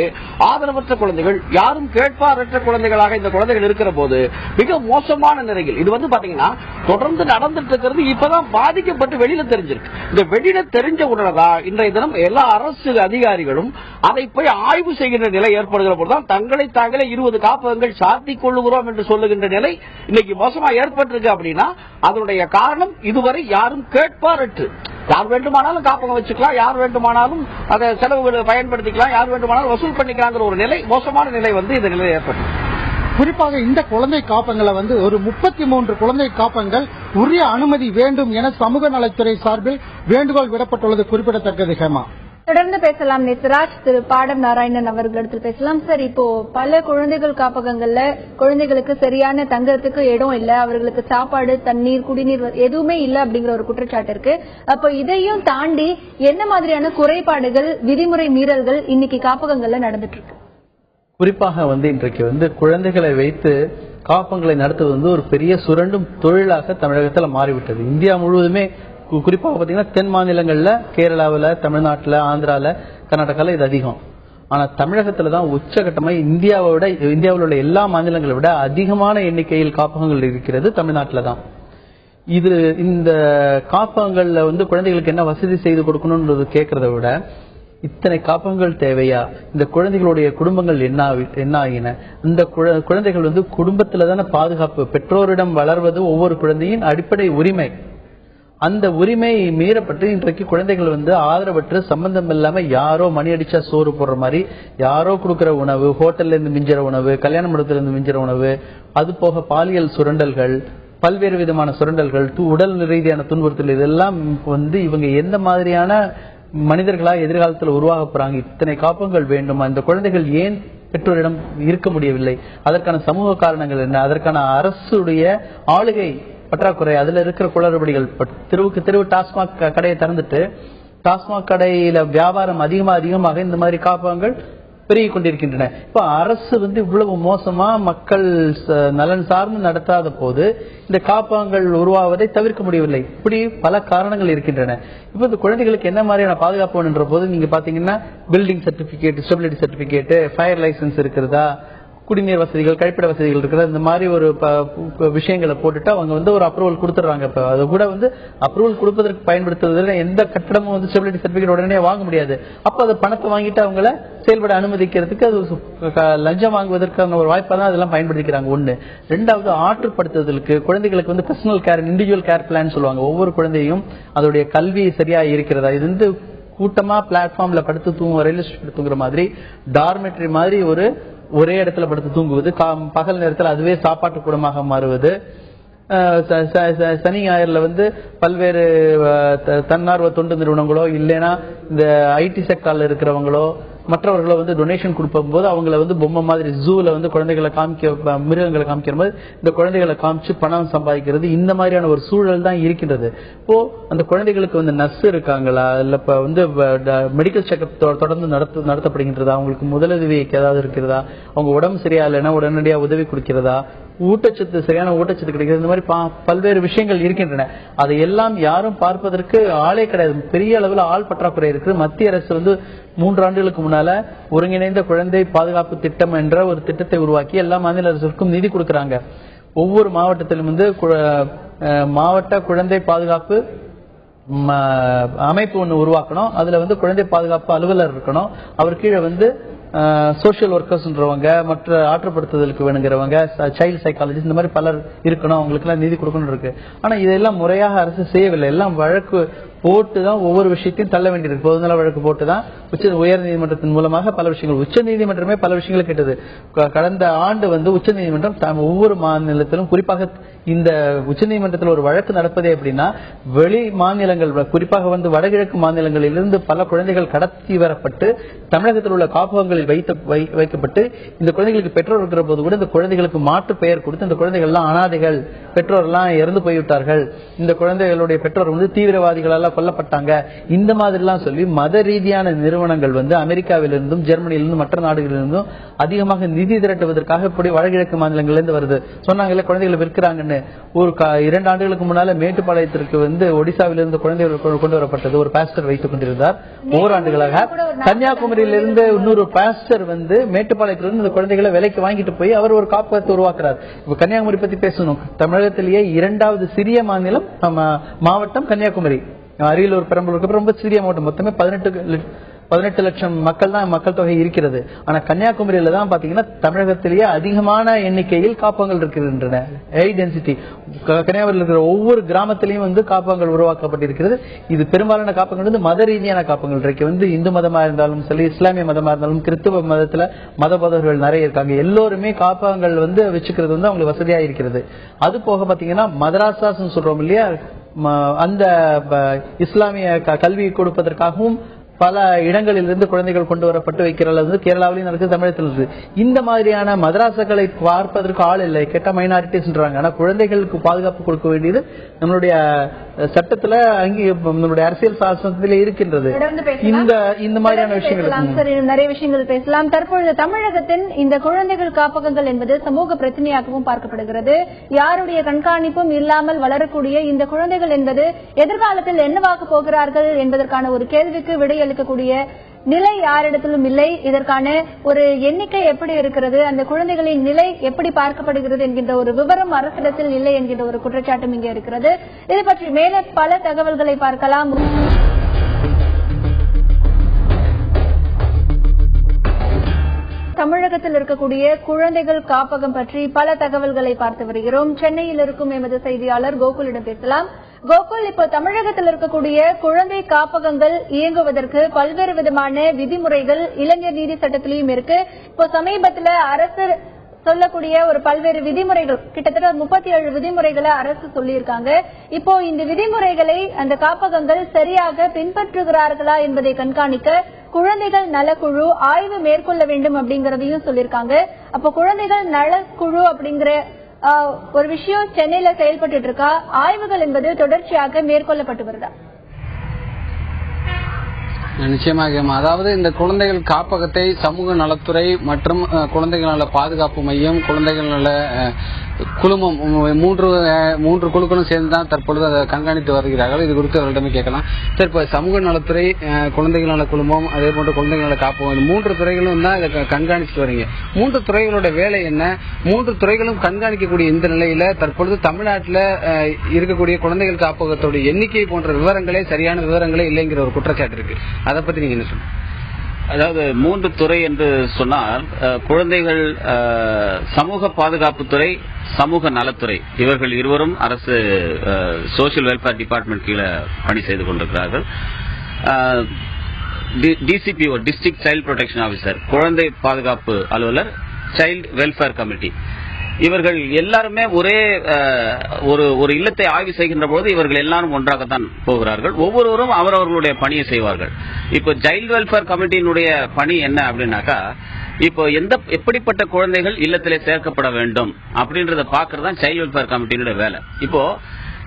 ஆதரவற்ற குழந்தைகள், யாரும் கேட்பாரற்ற குழந்தைகளாக இந்த குழந்தைகள் இருக்கிற போது மிக மோசமான நிலையில் இது பாத்தீங்கன்னா தொடர்ந்து நடந்துட்டு இருக்கிறது. இப்பதான் பாதிக்கப்பட்டு வெளியில தெரிஞ்சிருக்கு. இந்த வெளியில தெரிஞ்ச உடனேதான் இன்றைய தினம் எல்லா அரசு அதிகாரிகளும் அதை போய் ஆய்வு செய்கின்ற நிலை ஏற்படுகிற போதுதான் தங்களை தாங்களே 20 காப்பகங்கள் சாத்திக் கொள்ளுகிறோம் என்று சொல்லுகின்ற நிலை இன்னைக்கு மோசமா ஏற்பட்டிருக்கு. அப்படின்னா அதனுடைய காரணம் இதுவரை யாரும் கேட்பாரற்று, யார் வேண்டுமானாலும் காப்பகம் வச்சுக்கலாம், யார் வேண்டுமானாலும் அதை செலவுகளை பயன்படுத்திக்கலாம், யார் வேண்டுமானாலும் வசூல் பண்ணிக்கலாங்கிற ஒரு நிலை, மோசமான நிலை இந்த நிலை ஏற்பட்டு. குறிப்பாக இந்த குழந்தை காப்பங்களை ஒரு 33 குழந்தை காப்பங்கள் உரிய அனுமதி வேண்டும் என சமூக நலத்துறை சார்பில் வேண்டுகோள் விடப்பட்டுள்ளது குறிப்பிடத்தக்கது. ஹேமா, தொடர்ந்து பேசலாம். நேசராஜ், திரு பாடம் நாராயணன் அவர்களிடத்தில் பேசலாம். சார், இப்போ பல குழந்தைகள் காப்பகங்கள்ல குழந்தைகளுக்கு சரியான தங்கறதுக்கு இடம் இல்ல, அவர்களுக்கு சாப்பாடு, தண்ணீர், குடிநீர் எதுவுமே இல்ல அப்படிங்கிற ஒரு குற்றச்சாட்டு இருக்கு. அப்ப இதையும் தாண்டி என்ன மாதிரியான குறைபாடுகள், விதிமுறை மீறல்கள் இன்னைக்கு காப்பகங்கள்ல நடந்துட்டு இருக்கு? குறிப்பாக இன்றைக்கு குழந்தைகளை வைத்து காப்பகங்களை நடத்துவது ஒரு பெரிய சுரண்டும் தொழிலாக தமிழகத்தில் மாறிவிட்டது. இந்தியா முழுவதுமே குறிப்பாக பாத்தீங்கன்னா தென் மாநிலங்கள்ல, கேரளாவில், தமிழ்நாட்டில், ஆந்திரால, கர்நாடகாவில் இது அதிகம். ஆனா தமிழகத்துல தான் உச்சகட்டமா இந்தியாவில் உள்ள எல்லா மாநிலங்களை விட அதிகமான எண்ணிக்கையில் காப்பகங்கள் இருக்கிறது தமிழ்நாட்டில் தான். இது இந்த காப்பகங்கள்ல குழந்தைகளுக்கு என்ன வசதி செய்து கொடுக்கணும்ன்றது கேட்கறத விட இத்தனை காப்பகங்கள் தேவையா, இந்த குழந்தைகளுடைய குடும்பங்கள் என்ன ஆகின, இந்த குழந்தைகள் குடும்பத்துல தானே பாதுகாப்பு, பெற்றோரிடம் வளர்வது ஒவ்வொரு குழந்தையின் அடிப்படை உரிமை. அந்த உரிமை மீறப்பட்டு இன்றைக்கு குழந்தைகள் வந்து ஆதரவற்று சம்பந்தம் இல்லாம யாரோ மணி அடிச்சா சோறு போடுற மாதிரி யாரோ கொடுக்கிற உணவு, ஹோட்டல்ல இருந்து மிஞ்சிற உணவு, கல்யாண மண்டபத்துல இருந்து மிஞ்சிற உணவு, அது போக பாலியல் சுரண்டல்கள், பல்வேறு விதமான சுரண்டல்கள், உடல் ரீதியான துன்புறுத்தல், இதெல்லாம் வந்து இவங்க எந்த மாதிரியான மனிதர்களா எதிர்காலத்தில் உருவாக போறாங்க? இத்தனை காப்பகங்கள் வேண்டும், அந்த குழந்தைகள் ஏன் பெற்றோரிடம் இருக்க முடியவில்லை? அதற்கான சமூக காரணங்கள் என்ன? அதற்கான அரசுடைய ஆளுகை பற்றாக்குறை, அதுல இருக்கிற குளறுபடிகள். தெருவுக்கு தெருவு டாஸ்மாக் கடையை திறந்துட்டு டாஸ்மாக் கடையில வியாபாரம் அதிகமாக இந்த மாதிரி காப்பகங்கள் பெருகி கொண்டிருக்கின்றன. இப்ப அரசு வந்து இவ்வளவு மோசமா மக்கள் நலன் சார்ந்து நடத்தாத போது இந்த காப்பகங்கள் உருவாவதை தவிர்க்க முடியவில்லை. இப்படி பல காரணங்கள் இருக்கின்றன. இப்ப இந்த குழந்தைகளுக்கு என்ன மாதிரியான பாதுகாப்பு என்ற போது நீங்க பாத்தீங்கன்னா building certificate, stability certificate, fire licence இருக்கிறதா, குடிநீர் வசதிகள், கழிப்பிட வசதிகள் இருக்கிற இந்த மாதிரி ஒரு விஷயங்களை போட்டுட்டு அவங்க வந்து ஒரு அப்ரூவல் கொடுத்துறாங்க. இப்ப அது கூட வந்து அப்ரூவல் கொடுப்பதற்கு பயன்படுத்துவதில் எந்த கட்டடமும் வந்து ஸ்டெபிலிட்டி சர்டிபிகேட் உடனே வாங்க முடியாது. அப்ப அந்த பணத்தை வாங்கிட்டு அவங்கள செயல்பட அனுமதிக்கிறதுக்கு அது லஞ்சம் வாங்குவதற்கான ஒரு வாய்ப்பா தான் அதெல்லாம் பயன்படுத்திக்கிறாங்க. ஒண்ணு. ரெண்டாவது, ஆற்றுப்படுத்துவதற்கு குழந்தைகளுக்கு வந்து personal care, individual care plan சொல்லுவாங்க. ஒவ்வொரு குழந்தையும் அதோடைய கல்வி சரியா இருக்கிறதா, இது வந்து கூட்டமா பிளாட்ஃபார்ம்ல படுத்து தூங்குற, ரயில்வே ஸ்டேஷன் தூங்குற மாதிரி டார்மெட்ரி மாதிரி ஒரே இடத்துல படுத்து தூங்குவது, பகல் நேரத்தில் அதுவே சாப்பாட்டு கூடமாக மாறுவது, சனி ஞாயிறுல வந்து பல்வேறு தன்னார்வ தொண்டு நிறுவனங்களோ இல்லைன்னா இந்த ஐடி செக்டார்ல இருக்கிறவங்களோ மற்றவர்களை வந்து டொனேஷன் கொடுக்கும் போது அவங்கள வந்து பொம்மை மாதிரி ஜூல வந்து குழந்தைகளை காமிக்க, மிருகங்களை காமிக்கிற மாதிரி இந்த குழந்தைகளை காமிச்சு பணம் சம்பாதிக்கிறது, இந்த மாதிரியான ஒரு சூழல் தான் இருக்கின்றது. இப்போ அந்த குழந்தைகளுக்கு வந்து நர்ஸ் இருக்காங்களா, இல்ல இப்ப வந்து மெடிக்கல் செக்அப் தொடர்ந்து நடத்தப்படுகின்றதா, அவங்களுக்கு முதலுதவி ஏதாவது இருக்கிறதா, அவங்க உடம்பு சரியா இல்லைன்னா உடனடியாக உதவி கொடுக்கிறதா, ஊட்டச்சத்து சரியான ஊட்டச்சத்து கிடைக்கிறது, இந்த மாதிரி பல்வேறு விஷயங்கள் இருக்கின்றன. அதை எல்லாம் யாரும் பார்ப்பதற்கு ஆளே கிடையாது. பெரிய அளவில் ஆள் பற்றாக்குறை இருக்கு. மத்திய அரசு வந்து 3 ஆண்டுகளுக்கு முன்னால ஒருங்கிணைந்த குழந்தை பாதுகாப்பு திட்டம் என்ற ஒரு திட்டத்தை உருவாக்கி எல்லா மாநில அரசுக்கும் நிதி கொடுக்கறாங்க. ஒவ்வொரு மாவட்டத்திலும் வந்து மாவட்ட குழந்தை பாதுகாப்பு அமைப்பு ஒன்று உருவாக்கணும். அதுல வந்து குழந்தை பாதுகாப்பு அலுவலர் இருக்கணும். அவர் கீழே வந்து சோசியல் ஒர்க்கர்ஸ்ன்றவங்க, மற்ற ஆற்றுப்படுத்துதலுக்கு வேணுங்கிறவங்க, சைல்டு சைக்காலஜிஸ்ட், இந்த மாதிரி பலர் இருக்கணும். அவங்களுக்கு எல்லாம் நிதி கொடுக்கணும் இருக்கு. ஆனா இதெல்லாம் முறையாக அரசு செய்யவில்லை. எல்லாம் வழக்கு போட்டுதான் ஒவ்வொரு விஷயத்தையும் தள்ள வேண்டியிருக்கு. பொதுநல வழக்கு போட்டுதான் உயர் நீதிமன்றத்தின் மூலமாக பல விஷயங்கள், உச்ச நீதிமன்றமே பல விஷயங்கள் கேட்டது. கடந்த ஆண்டு வந்து உச்ச நீதிமன்றம் ஒவ்வொரு மாநிலத்திலும், குறிப்பாக இந்த உச்ச நீதிமன்றத்தில் ஒரு வழக்கு நடப்பதே அப்படின்னா வெளி மாநிலங்கள், குறிப்பாக வந்து வடகிழக்கு மாநிலங்களிலிருந்து பல குழந்தைகள் கடத்தி வரப்பட்டு தமிழகத்தில் உள்ள காப்பகங்களில் வைக்கப்பட்டு இந்த குழந்தைகளுக்கு பெற்றோர் இருக்கிற போது கூட இந்த குழந்தைகளுக்கு மாற்று பெயர் கொடுத்து இந்த குழந்தைகள் எல்லாம் அனாதைகள், பெற்றோர் எல்லாம் இறந்து போய்விட்டார்கள், இந்த குழந்தைகளுடைய பெற்றோர் வந்து தீவிரவாதிகளால் கொல்லப்பட்டாங்க, இந்த மாதிரி எல்லாம் சொல்லி மத ரீதியான நிறுவனங்கள் வந்து அமெரிக்காவிலிருந்தும் ஜெர்மனியிலிருந்தும் மற்ற நாடுகளிலிருந்தும் அதிகமாக நிதி திரட்டுவதற்காக இப்படி வடகிழக்கு மாநிலங்களிலிருந்து வருது. சொன்னாங்கல்ல குழந்தைகளை விற்கிறாங்கன்னு. ஒரு 2 ஆண்டுகளுக்கு முன்னால மேட்டுப்பாளையத்திற்கு வந்து ஒடிசாவிலிருந்து குழந்தைகள் கொண்டு வரப்பட்டது. ஒரு பாஸ்டர் வைத்துக் கொண்டிருந்தார் ஓராண்டுகளாக. கன்னியாகுமரியிலிருந்து இன்னொரு பாஸ்டர் வந்து மேட்டுப்பாளையத்திலிருந்து இந்த குழந்தைகளை விலைக்கு வாங்கிட்டு போய் அவர் ஒரு காப்பகத்தை உருவாக்குறார். இப்ப கன்னியாகுமரி பத்தி பேசணும். தமிழகத்திலேயே 2வது சிறிய மாநிலம் மாவட்டம் கன்னியாகுமரி. அரியலூர், பெரம்பலூருக்கு ரொம்ப சிறிய மாவட்டம். மொத்தமே 18 லட்சம் மக்கள் தான் மக்கள் தொகை இருக்கிறது. ஆனா கன்னியாகுமரியில தான் பாத்தீங்கன்னா தமிழகத்திலேயே அதிகமான எண்ணிக்கையில் காப்பகங்கள் இருக்கின்றன. High density. கன்னியாகுமரியில் இருக்கிற ஒவ்வொரு கிராமத்திலையும் வந்து காப்பகங்கள் உருவாக்கப்பட்டிருக்கிறது. இது பெரும்பாலான காப்பகங்கள் வந்து மத ரீதியான காப்பகங்கள் இருக்கு. வந்து இந்து மதமா இருந்தாலும் சரி, இஸ்லாமிய மதமா இருந்தாலும், கிறிஸ்துவ மதத்துல மத போதகர்கள் நிறைய இருக்காங்க. எல்லோருமே காப்பகங்கள் வந்து வச்சுக்கிறது வந்து அவங்களுக்கு வசதியா இருக்கிறது. அது போக பாத்தீங்கன்னா மதராசாஸ் சொல்றோம் இல்லையா, அந்த இஸ்லாமிய கல்வி கொடுப்பதற்காகவும் பல இடங்களிலிருந்து குழந்தைகள் கொண்டு வரப்பட்டு வைக்கிறது. கேரளாவிலையும் நடக்குது, தமிழகத்தில் இருக்குது. இந்த மாதிரியான மதராசங்களை பார்ப்பதற்கு ஆள் இல்லை. கேட்ட மைனாரிட்டிஸ்ன்றாங்க. ஆனா குழந்தைகளுக்கு பாதுகாப்பு கொடுக்க வேண்டியது நம்மளுடைய சட்டத்துல, நம்மளுடைய அரசியல் சாசனத்திலே இருக்கின்றது. இந்த மாதிரியான விஷயங்கள் நிறைய விஷயங்கள் பேசலாம். தற்பொழுது தமிழகத்தின் இந்த குழந்தைகள் காப்பகங்கள் என்பது சமூக பிரச்சனையாகவும் பார்க்கப்படுகிறது. யாருடைய கண்காணிப்பும் இல்லாமல் வளரக்கூடிய இந்த குழந்தைகள் என்பது எதிர்காலத்தில் என்னவாக போகிறார்கள் என்பதற்கான ஒரு கேள்விக்கு விடையளிக்கக்கூடிய நிலை யாரிடத்திலும் இல்லை. இதற்கான ஒரு எண்ணிக்கை எப்படி இருக்கிறது, அந்த குழந்தைகளின் நிலை எப்படி பார்க்கப்படுகிறது என்கின்ற ஒரு விவரம் அரசிடத்தில் இல்லை என்கின்ற ஒரு குற்றச்சாட்டும் இங்கே இருக்கிறது. இது பற்றி மேலே பல தகவல்களை பார்க்கலாம். தமிழகத்தில் இருக்கக்கூடிய குழந்தைகள் காப்பகம் பற்றி பல தகவல்களை பார்த்து வருகிறோம். சென்னையில் இருக்கும் எமது செய்தியாளர் கோகுலிடம் பேசலாம். கோகுல், இப்போ தமிழகத்தில் இருக்கக்கூடிய குழந்தை காப்பகங்கள் இயங்குவதற்கு பல்வேறு விதமான விதிமுறைகள் இளைஞர் நீதி சட்டத்திலையும் இருக்கு. இப்போ சமீபத்தில் அரசு சொல்லக்கூடிய ஒரு பல்வேறு விதிமுறைகள், கிட்டத்தட்ட 37 விதிமுறைகளை அரசு சொல்லியிருக்காங்க. இப்போ இந்த விதிமுறைகளை அந்த காப்பகங்கள் சரியாக பின்பற்றுகிறார்களா என்பதை கண்காணிக்க குழந்தைகள் நலக்குழு ஆய்வு மேற்கொள்ள வேண்டும் அப்படிங்கறதையும் சொல்லியிருக்காங்க. அப்போ குழந்தைகள் நலக்குழு அப்படிங்கிற ஒரு விஷயம் சென்னையில செயல்பட்டு இருக்கா? ஆய்வுகள் என்பது தொடர்ச்சியாக மேற்கொள்ளப்பட்டு வருதா? நிச்சயமாக. அதாவது இந்த குழந்தைகள் காப்பகத்தை சமூக நலத்துறை மற்றும் குழந்தைகள் நல பாதுகாப்பு மையம், குழந்தைகள் நல குழுமம், மூன்று குழுக்களும் சேர்ந்துதான் தற்பொழுது அதை கண்காணித்து வருகிறார்கள். இது குறித்து அவர்களிடமே கேட்கலாம். சார், இப்ப சமூக நலத்துறை, குழந்தைகள் நல குழுமம், அதே போன்று குழந்தைகள் நல காப்பகம், 3 துறைகளும் தான் இதை கண்காணிச்சுட்டு வரீங்க. 3 துறைகளோட வேலை என்ன? 3 துறைகளும் கண்காணிக்கக்கூடிய இந்த நிலையில தற்பொழுது தமிழ்நாட்டில் இருக்கக்கூடிய குழந்தைகள் காப்பகத்தோட எண்ணிக்கை போன்ற விவரங்களே சரியான விவரங்களே இல்லைங்கிற ஒரு குற்றச்சாட்டு இருக்கு. அதை பத்தி நீங்க என்ன சொல்லுங்க? அதாவது 3 துறை என்று சொன்னால் குழந்தைகள் சமூக பாதுகாப்புத்துறை, சமூக நலத்துறை, இவர்கள் இருவரும் அரசு சோசியல் வெல்ஃபேர் டிபார்ட்மெண்ட் கீழே பணி செய்து கொண்டிருக்கிறார்கள். DCPO, district child protection officer, குழந்தை பாதுகாப்பு அலுவலர், சைல்ட் வெல்ஃபேர் கமிட்டி, இவர்கள் எல்லாருமே ஒரே ஒரு இல்லத்தை ஆய்வு செய்கின்ற போது இவர்கள் எல்லாரும் ஒன்றாகத்தான் போகிறார்கள். ஒவ்வொருவரும் அவரவர்களுடைய பணியை செய்வார்கள். இப்போ சைல்ட் வெல்ஃபேர் கமிட்டியினுடைய பணி என்ன அப்படின்னாக்கா, இப்போ எப்படிப்பட்ட குழந்தைகள் இல்லத்திலே சேர்க்கப்பட வேண்டும் அப்படின்றத பாக்குறதுதான் சைல்ட் வெல்ஃபேர் கமிட்டியினுடைய வேலை. இப்போ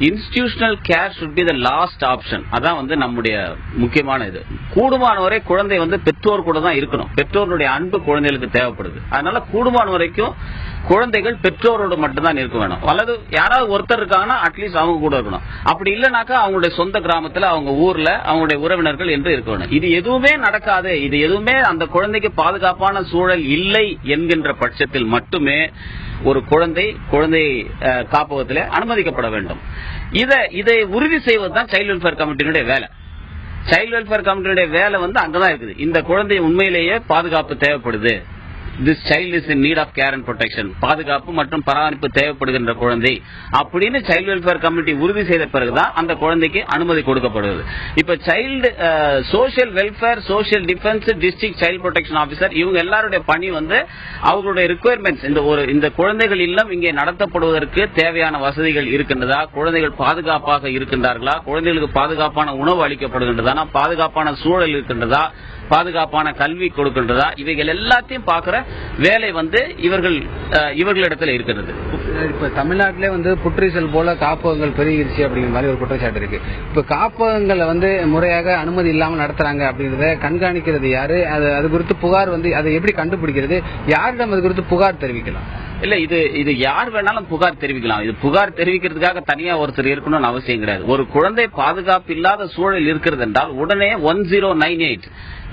institutional care should be the last option. அதான் நம்முடைய முக்கியமான இது. கூடுமான வரை குழந்தை பெற்றோர் கூட தான் இருக்கணும். பெற்றோருடைய அன்பு குழந்தைகளுக்கு தேவைப்படுது. அதனால கூடுமான வரைக்கும் குழந்தைகள் பெற்றோரோடு மட்டும்தான் இருக்க வேணும். அல்லது யாராவது ஒருத்தர் இருக்காங்கன்னா அட்லீஸ்ட் அவங்க கூட இருக்கணும். அப்படி இல்லைனாக்கா அவங்களுடைய சொந்த கிராமத்துல, அவங்க ஊர்ல அவங்களுடைய உறவினர்கள் என்று இருக்க வேணும். இது எதுவுமே நடக்காது, இது எதுவுமே அந்த குழந்தைக்கு பாதுகாப்பான சூழல் இல்லை என்கின்ற பட்சத்தில் மட்டுமே ஒரு குழந்தை காப்பகத்திலே அனுமதிக்கப்பட வேண்டும். இதை உறுதி செய்வதுதான் சைல்ட் வெல்ஃபேர் கமிட்டியினுடைய வேலை. சைல்ட் வெல்ஃபேர் கமிட்டியுடைய வேலை அங்கதான் இருக்குது. இந்த குழந்தை உண்மையிலேயே பாதுகாப்பு தேவைப்படுது, this child is in need of care and protection, பாதுகாப்பு மற்றும் பராமரிப்பு தேவைப்படுகின்ற குழந்தை அப்படின்னு சைல்ட் வெல்ஃபேர் கமிட்டி உறுதி செய்த பிறகுதான் அந்த குழந்தைக்கு அனுமதி கொடுக்கப்படுவது. இப்ப child social welfare, social defence, district child protection officer, இவங்க எல்லாருடைய பணி அவர்களுடைய ரிக்குவயர்மெண்ட்ஸ், இந்த குழந்தைகள் இல்லம் இங்கே நடத்தப்படுவதற்கு தேவையான வசதிகள் இருக்கின்றதா, குழந்தைகள் பாதுகாப்பாக இருக்கின்றார்களா, குழந்தைகளுக்கு பாதுகாப்பான உணவு அளிக்கப்படுகின்றதா, பாதுகாப்பான சூழல் இருக்கின்றதா, பாதுகாப்பான கல்வி கொடுக்கின்றதா, இவைகள் எல்லாத்தையும் பார்க்கிற வேலை இவர்களிடத்தில் இருக்கிறது. இப்ப தமிழ்நாட்டிலே புற்றீசல் போல காப்பகங்கள் பெருகிருச்சு அப்படிங்கிற மாதிரி ஒரு குற்றச்சாட்டு இருக்கு. இப்ப காப்பகங்களை முறையாக அனுமதி இல்லாமல் நடத்துறாங்க அப்படிங்கறத கண்காணிக்கிறது யாரு? அது குறித்து புகார் அதை எப்படி கண்டுபிடிக்கிறது? யாரிடம் அது குறித்து புகார் தெரிவிக்கலாம்? இல்ல, இது யார் வேணாலும் புகார் தெரிவிக்கலாம். இது புகார் தெரிவிக்கிறதுக்காக தனியா ஒருத்தர் இருக்கணும்னு அவசியம் கிடையாது. ஒரு குழந்தை பாதுகாப்பு இல்லாத சூழல் இருக்கிறது என்றால் உடனே 1098,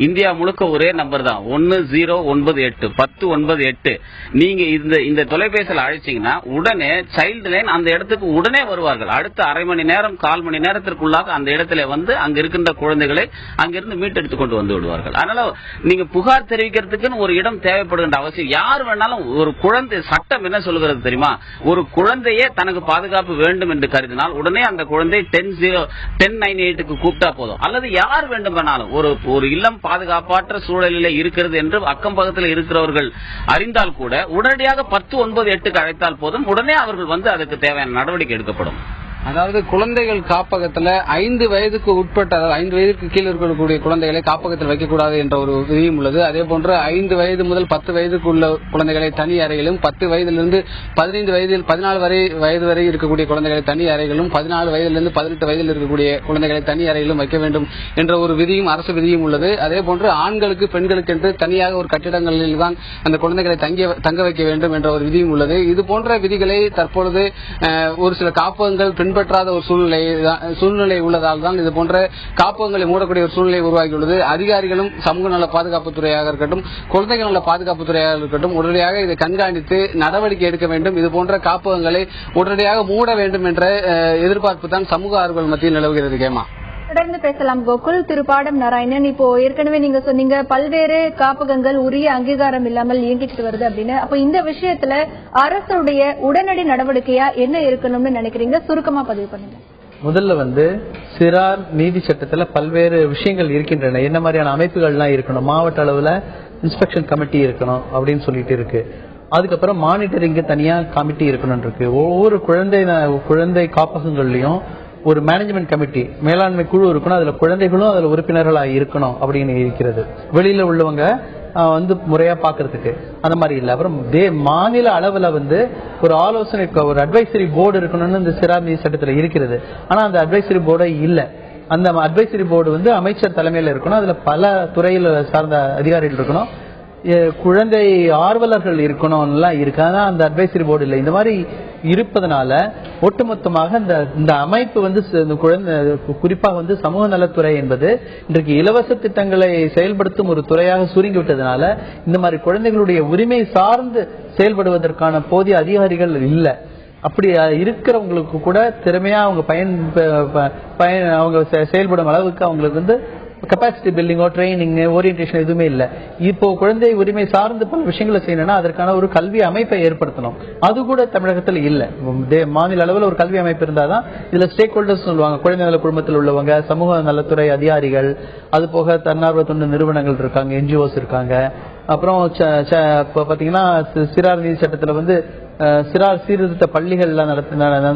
இந்தியா முழுக்க ஒரே நம்பர் தான், 1098 1098. நீங்க இந்த தொலைபேசியில் அழைச்சீங்கன்னா உடனே சைல்டு லைன் அந்த இடத்துக்கு உடனே வருவார்கள். அடுத்த அரை மணி நேரம், 1/4 மணி நேரத்திற்குள்ளாக அந்த இடத்துல அங்க இருக்கின்ற குழந்தைகளை அங்கிருந்து மீட்டெடுத்து கொண்டு வந்து விடுவார்கள். அதனால நீங்க புகார் தெரிவிக்கிறதுக்குன்னு ஒரு இடம் தேவைப்படுகின்ற அவசியம். யார் வேணாலும், ஒரு குழந்தை, சட்டம் என்ன சொல்கிறது தெரியுமா, ஒரு குழந்தையே தனக்கு பாதுகாப்பு வேண்டும் என்று கருதினால் உடனே அந்த குழந்தை 1098க்கு கூப்பிட்டா போதும். அல்லது யார் வேண்டும் வேணாலும், ஒரு இல்லம் பாதுகாப்பற்ற சூழலில் இருக்கிறது என்று அக்கம் பக்கத்தில் இருக்கிறவர்கள் அறிந்தால் கூட உடனடியாக 1098க்கு அழைத்தால் போதும், உடனே அவர்கள் அதுக்கு தேவையான நடவடிக்கை எடுக்கப்படும். அதாவது குழந்தைகள் காப்பகத்துல 5 வயதுக்கு உட்பட்ட, 5 வயதுக்கு கீழே இருக்கக்கூடிய குழந்தைகளை காப்பகத்தில் வைக்கக்கூடாது என்ற ஒரு விதியும் உள்ளது. அதே போன்று 5 வயது முதல் 10 வயதுக்கு உள்ள குழந்தைகளை தனி அறைகளும், 10 வயதிலிருந்து 15 வயதில் 14 வயது வரை இருக்கக்கூடிய குழந்தைகளை தனி அறைகளும், 14 வயதிலிருந்து 18 வயதில் இருக்கக்கூடிய குழந்தைகளை தனி அறைகளும் வைக்க வேண்டும் என்ற ஒரு விதியும், அரசு விதியும் உள்ளது. அதே போன்று ஆண்களுக்கு, பெண்களுக்கு என்று தனியாக ஒரு கட்டிடங்களில் தான் அந்த குழந்தைகளை தங்க வைக்க வேண்டும் என்ற ஒரு விதியும் உள்ளது. இது போன்ற விதிகளை தற்பொழுது ஒரு சில காப்பகங்கள் பின்பற்றாத ஒரு சூழ்நிலை உள்ளதால் தான் இது போன்ற காப்பகங்களை மூடக்கூடிய ஒரு சூழ்நிலை உருவாகியுள்ளது. அதிகாரிகளும் சமூக நல பாதுகாப்பு துறையாக இருக்கட்டும், குழந்தைகள் நல பாதுகாப்பு துறையாக இருக்கட்டும், உடனடியாக இதை கண்காணித்து நடவடிக்கை எடுக்க வேண்டும். இது போன்ற காப்பகங்களை உடனடியாக மூட வேண்டும் என்ற எதிர்பார்ப்பு தான் சமூக ஆர்வலர்கள் மத்தியில் நிலவுகிறது. கேமா, தொடர்ந்து பேசலாம் கோகுல். திரு பாடம் நாராயணன், இப்போ ஏற்கனவே நீங்க சொன்னீங்க பல்வேறு காப்பகங்கள் உரிய அங்கீகாரம் இல்லாமல் இயங்கிட்டு வருது அப்படின்னு. அப்ப இந்த விஷயத்துல அரசுடைய உடனடி நடவடிக்கையா என்ன இருக்கணும்னு நினைக்கிறீங்க? சுருக்கமா பதிவு பண்ணுங்க. முதல்ல வந்து சிறார் நீதி சட்டத்துல பல்வேறு விஷயங்கள் இருக்கின்றன. என்ன மாதிரியான அமைப்புகள்லாம் இருக்கணும், மாவட்ட அளவுல இன்ஸ்பெக்ஷன் கமிட்டி இருக்கணும் அப்படின்னு சொல்லிட்டு இருக்கு. அதுக்கப்புறம் மானிட்டரிங்கு தனியா கமிட்டி இருக்கணும் இருக்கு. ஒவ்வொரு குழந்தை காப்பகங்கள்லயும் ஒரு மேனேஜ்மெண்ட் கமிட்டி, மேலாண்மை குழு இருக்கணும். அதுல குழந்தைகளும் அதுல உறுப்பினர்களா இருக்கணும் அப்படின்னு இருக்கிறது. வெளியில உள்ளவங்க வந்து முறையா பாக்குறதுக்கு அந்த மாதிரி இல்ல. அப்புறம் மாநில அளவுல வந்து ஒரு ஆலோசனை, ஒரு அட்வைசரி போர்டு இருக்கணும்னு இந்த சிறார் நீதி சட்டத்துல இருக்கிறது. ஆனா அந்த அட்வைசரி போர்டு இல்ல. அந்த அட்வைசரி போர்டு வந்து அமைச்சர் தலைமையில இருக்கணும். அதுல பல துறையில சார்ந்த அதிகாரிகள் இருக்கணும், குழந்தை ஆர்வலர்கள் இருக்கணும்லாம் இருக்கு. ஆனா அந்த அட்வைசரி போர்டு இல்லை. இந்த மாதிரி இருப்பதனால ஒட்டுமொத்தமாக இந்த அமைப்பு வந்து குழந்தை, குறிப்பாக வந்து சமூக நலத்துறை என்பது இன்றைக்கு இலவச திட்டங்களை செயல்படுத்தும் ஒரு துறையாக சுருங்கி விட்டதனால இந்த மாதிரி குழந்தைகளுடைய உரிமை சார்ந்து செயல்படுவதற்கான போதிய அதிகாரிகள் இல்லை. அப்படி இருக்கிறவங்களுக்கு கூட திறமையா அவங்க அவங்க செயல்படும் அளவுக்கு அவங்களுக்கு வந்து கெப்பாசிட்டி பில்டிங்கோ ட்ரைனிங் ஓரியன்டேஷன் எதுவுமே இல்லை. இப்போ குழந்தை உரிமை சார்ந்து பல விஷயங்களை செய்யணும்னா அதற்கான ஒரு கல்வி அமைப்பை ஏற்படுத்தணும். அது கூட தமிழகத்தில் இல்லை. மாநில அளவில் ஒரு கல்வி அமைப்பு இருந்தாதான் இதுல ஸ்டேக் ஹோல்டர்ஸ் சொல்லுவாங்க, குழந்தை நல குழுமத்தில் உள்ளவங்க, சமூக நலத்துறை அதிகாரிகள், அது போக தன்னார்வ தொண்டு நிறுவனங்கள் இருக்காங்க, என்ஜிஓஸ் இருக்காங்க. அப்புறம் பாத்தீங்கன்னா சிறார் நீதி சட்டத்துல வந்து சிறார் சீர்திருத்த பள்ளிகள்லாம்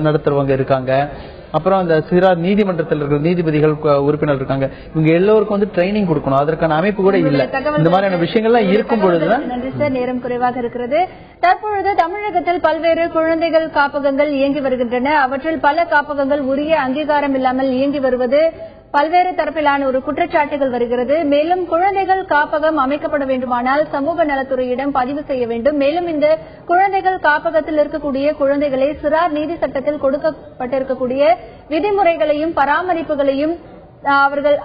நடத்துறவங்க இருக்காங்க. அப்புறம் அந்த சிறார் நீதிமன்றத்தில் இருக்கிற நீதிபதிகள் உறுப்பினர் இருக்காங்க. இவங்க எல்லோருக்கும் வந்து ட்ரைனிங் கொடுக்கணும். அதற்கான அமைப்பு கூட இல்ல. இந்த மாதிரியான விஷயங்கள்லாம் இருக்கும் பொழுதுதான். நன்றி சார், நேரம் குறைவாக இருக்கிறது. தற்பொழுது தமிழகத்தில் பல்வேறு குழந்தைகள் காப்பகங்கள் இயங்கி வருகின்றன. அவற்றில் பல காப்பகங்கள் உரிய அங்கீகாரம் இல்லாமல் இயங்கி வருவது பல்வேறு தரப்பிலான ஒரு குற்றச்சாட்டுகள் வருகிறது. மேலும் குழந்தைகள் காப்பகம் அமைக்கப்பட வேண்டுமானால் சமூக நலத்துறையிடம் பதிவு செய்ய வேண்டும். மேலும் இந்த குழந்தைகள் காப்பகத்தில் இருக்கக்கூடிய குழந்தைகளை சிறார் நீதி சட்டத்தில் கொடுக்கப்பட்டிருக்கக்கூடிய விதிமுறைகளையும் பராமரிப்புகளையும்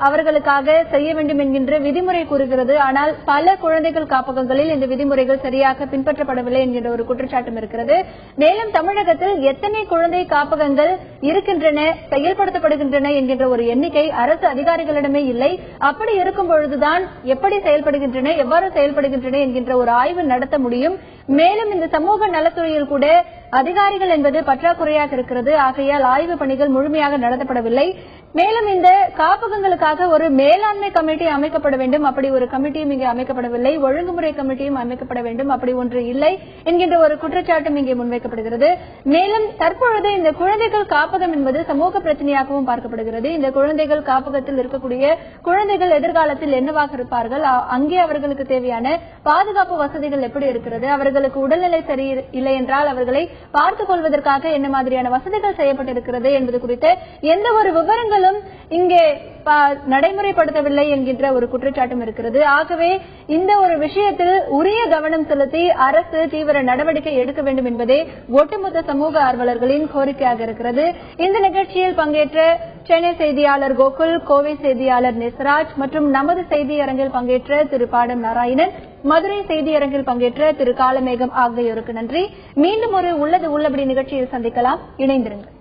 அவர்களுக்காக செய்ய வேண்டும் என்கின்ற விதிமுறை கூறுகிறது. ஆனால் பல குழந்தைகள் காப்பகங்களில் இந்த விதிமுறைகள் சரியாக பின்பற்றப்படவில்லை என்கின்ற ஒரு குற்றச்சாட்டும் இருக்கிறது. மேலும் தமிழகத்தில் எத்தனை குழந்தை காப்பகங்கள் இருக்கின்றன, செயல்படுத்தப்படுகின்றன என்கின்ற ஒரு எண்ணிக்கை அரசு அதிகாரிகளிடமே இல்லை. அப்படி இருக்கும் பொழுதுதான் எப்படி செயல்படுகின்றன, எவ்வாறு செயல்படுகின்றன என்கின்ற ஒரு ஆய்வு நடத்த முடியும். மேலும் இந்த சமூக நலத்துறையில் கூட அதிகாரிகள் என்பது பற்றாக்குறையாக இருக்கிறது. ஆகையால் ஆய்வு பணிகள் முழுமையாக நடத்தப்படவில்லை. மேலும் இந்த காப்பகங்களுக்காக ஒரு மேலாண்மை கமிட்டி அமைக்கப்பட வேண்டும். அப்படி ஒரு கமிட்டியும் இங்கே அமைக்கப்படவில்லை. ஒழுங்குமுறை கமிட்டியும் அமைக்கப்பட வேண்டும். அப்படி ஒன்று இல்லை என்கின்ற ஒரு குற்றச்சாட்டும் இங்கே முன்வைக்கப்படுகிறது. மேலும் தற்பொழுது இந்த குழந்தைகள் காப்பகம் என்பது சமூக பிரச்சனையாகவும் பார்க்கப்படுகிறது. இந்த குழந்தைகள் காப்பகத்தில் இருக்கக்கூடிய குழந்தைகள் எதிர்காலத்தில் என்னவாக இருப்பார்கள், அங்கே அவர்களுக்கு தேவையான பாதுகாப்பு வசதிகள் எப்படி இருக்கிறது, அவர்களுக்கு உடல்நிலை சரியில்லை என்றால் அவர்களை பார்த்துக் கொள்வதற்காக என்ன மாதிரியான வசதிகள் செய்யப்பட்டிருக்கிறது என்பது குறித்த எந்த ஒரு விவரங்களும் இங்கே நடைமுறைப்படுத்தவில்லை என்கின்ற ஒரு குற்றச்சாட்டும் இருக்கிறது. ஆகவே இந்த ஒரு விஷயத்தில் உரிய கவனம் செலுத்தி அரசு தீவிர நடவடிக்கை எடுக்க வேண்டும் என்பதே ஒட்டுமொத்த சமூக ஆர்வலர்களின் கோரிக்கையாக இருக்கிறது. இந்த நிகழ்ச்சியில் பங்கேற்ற சென்னை செய்தியாளர் கோகுல், கோவை செய்தியாளர் நெசராஜ் மற்றும் நமது செய்தியரங்கில் பங்கேற்ற திரு பாடம் நாராயணன், மதுரை செய்தியரங்கில் பங்கேற்ற திரு காலமேகம் ஆகியோருக்கு நன்றி. மீண்டும் ஒரு உள்ளது உள்ளபடி நிகழ்ச்சியில் சந்திக்கலாம். இணைந்திருங்கள்.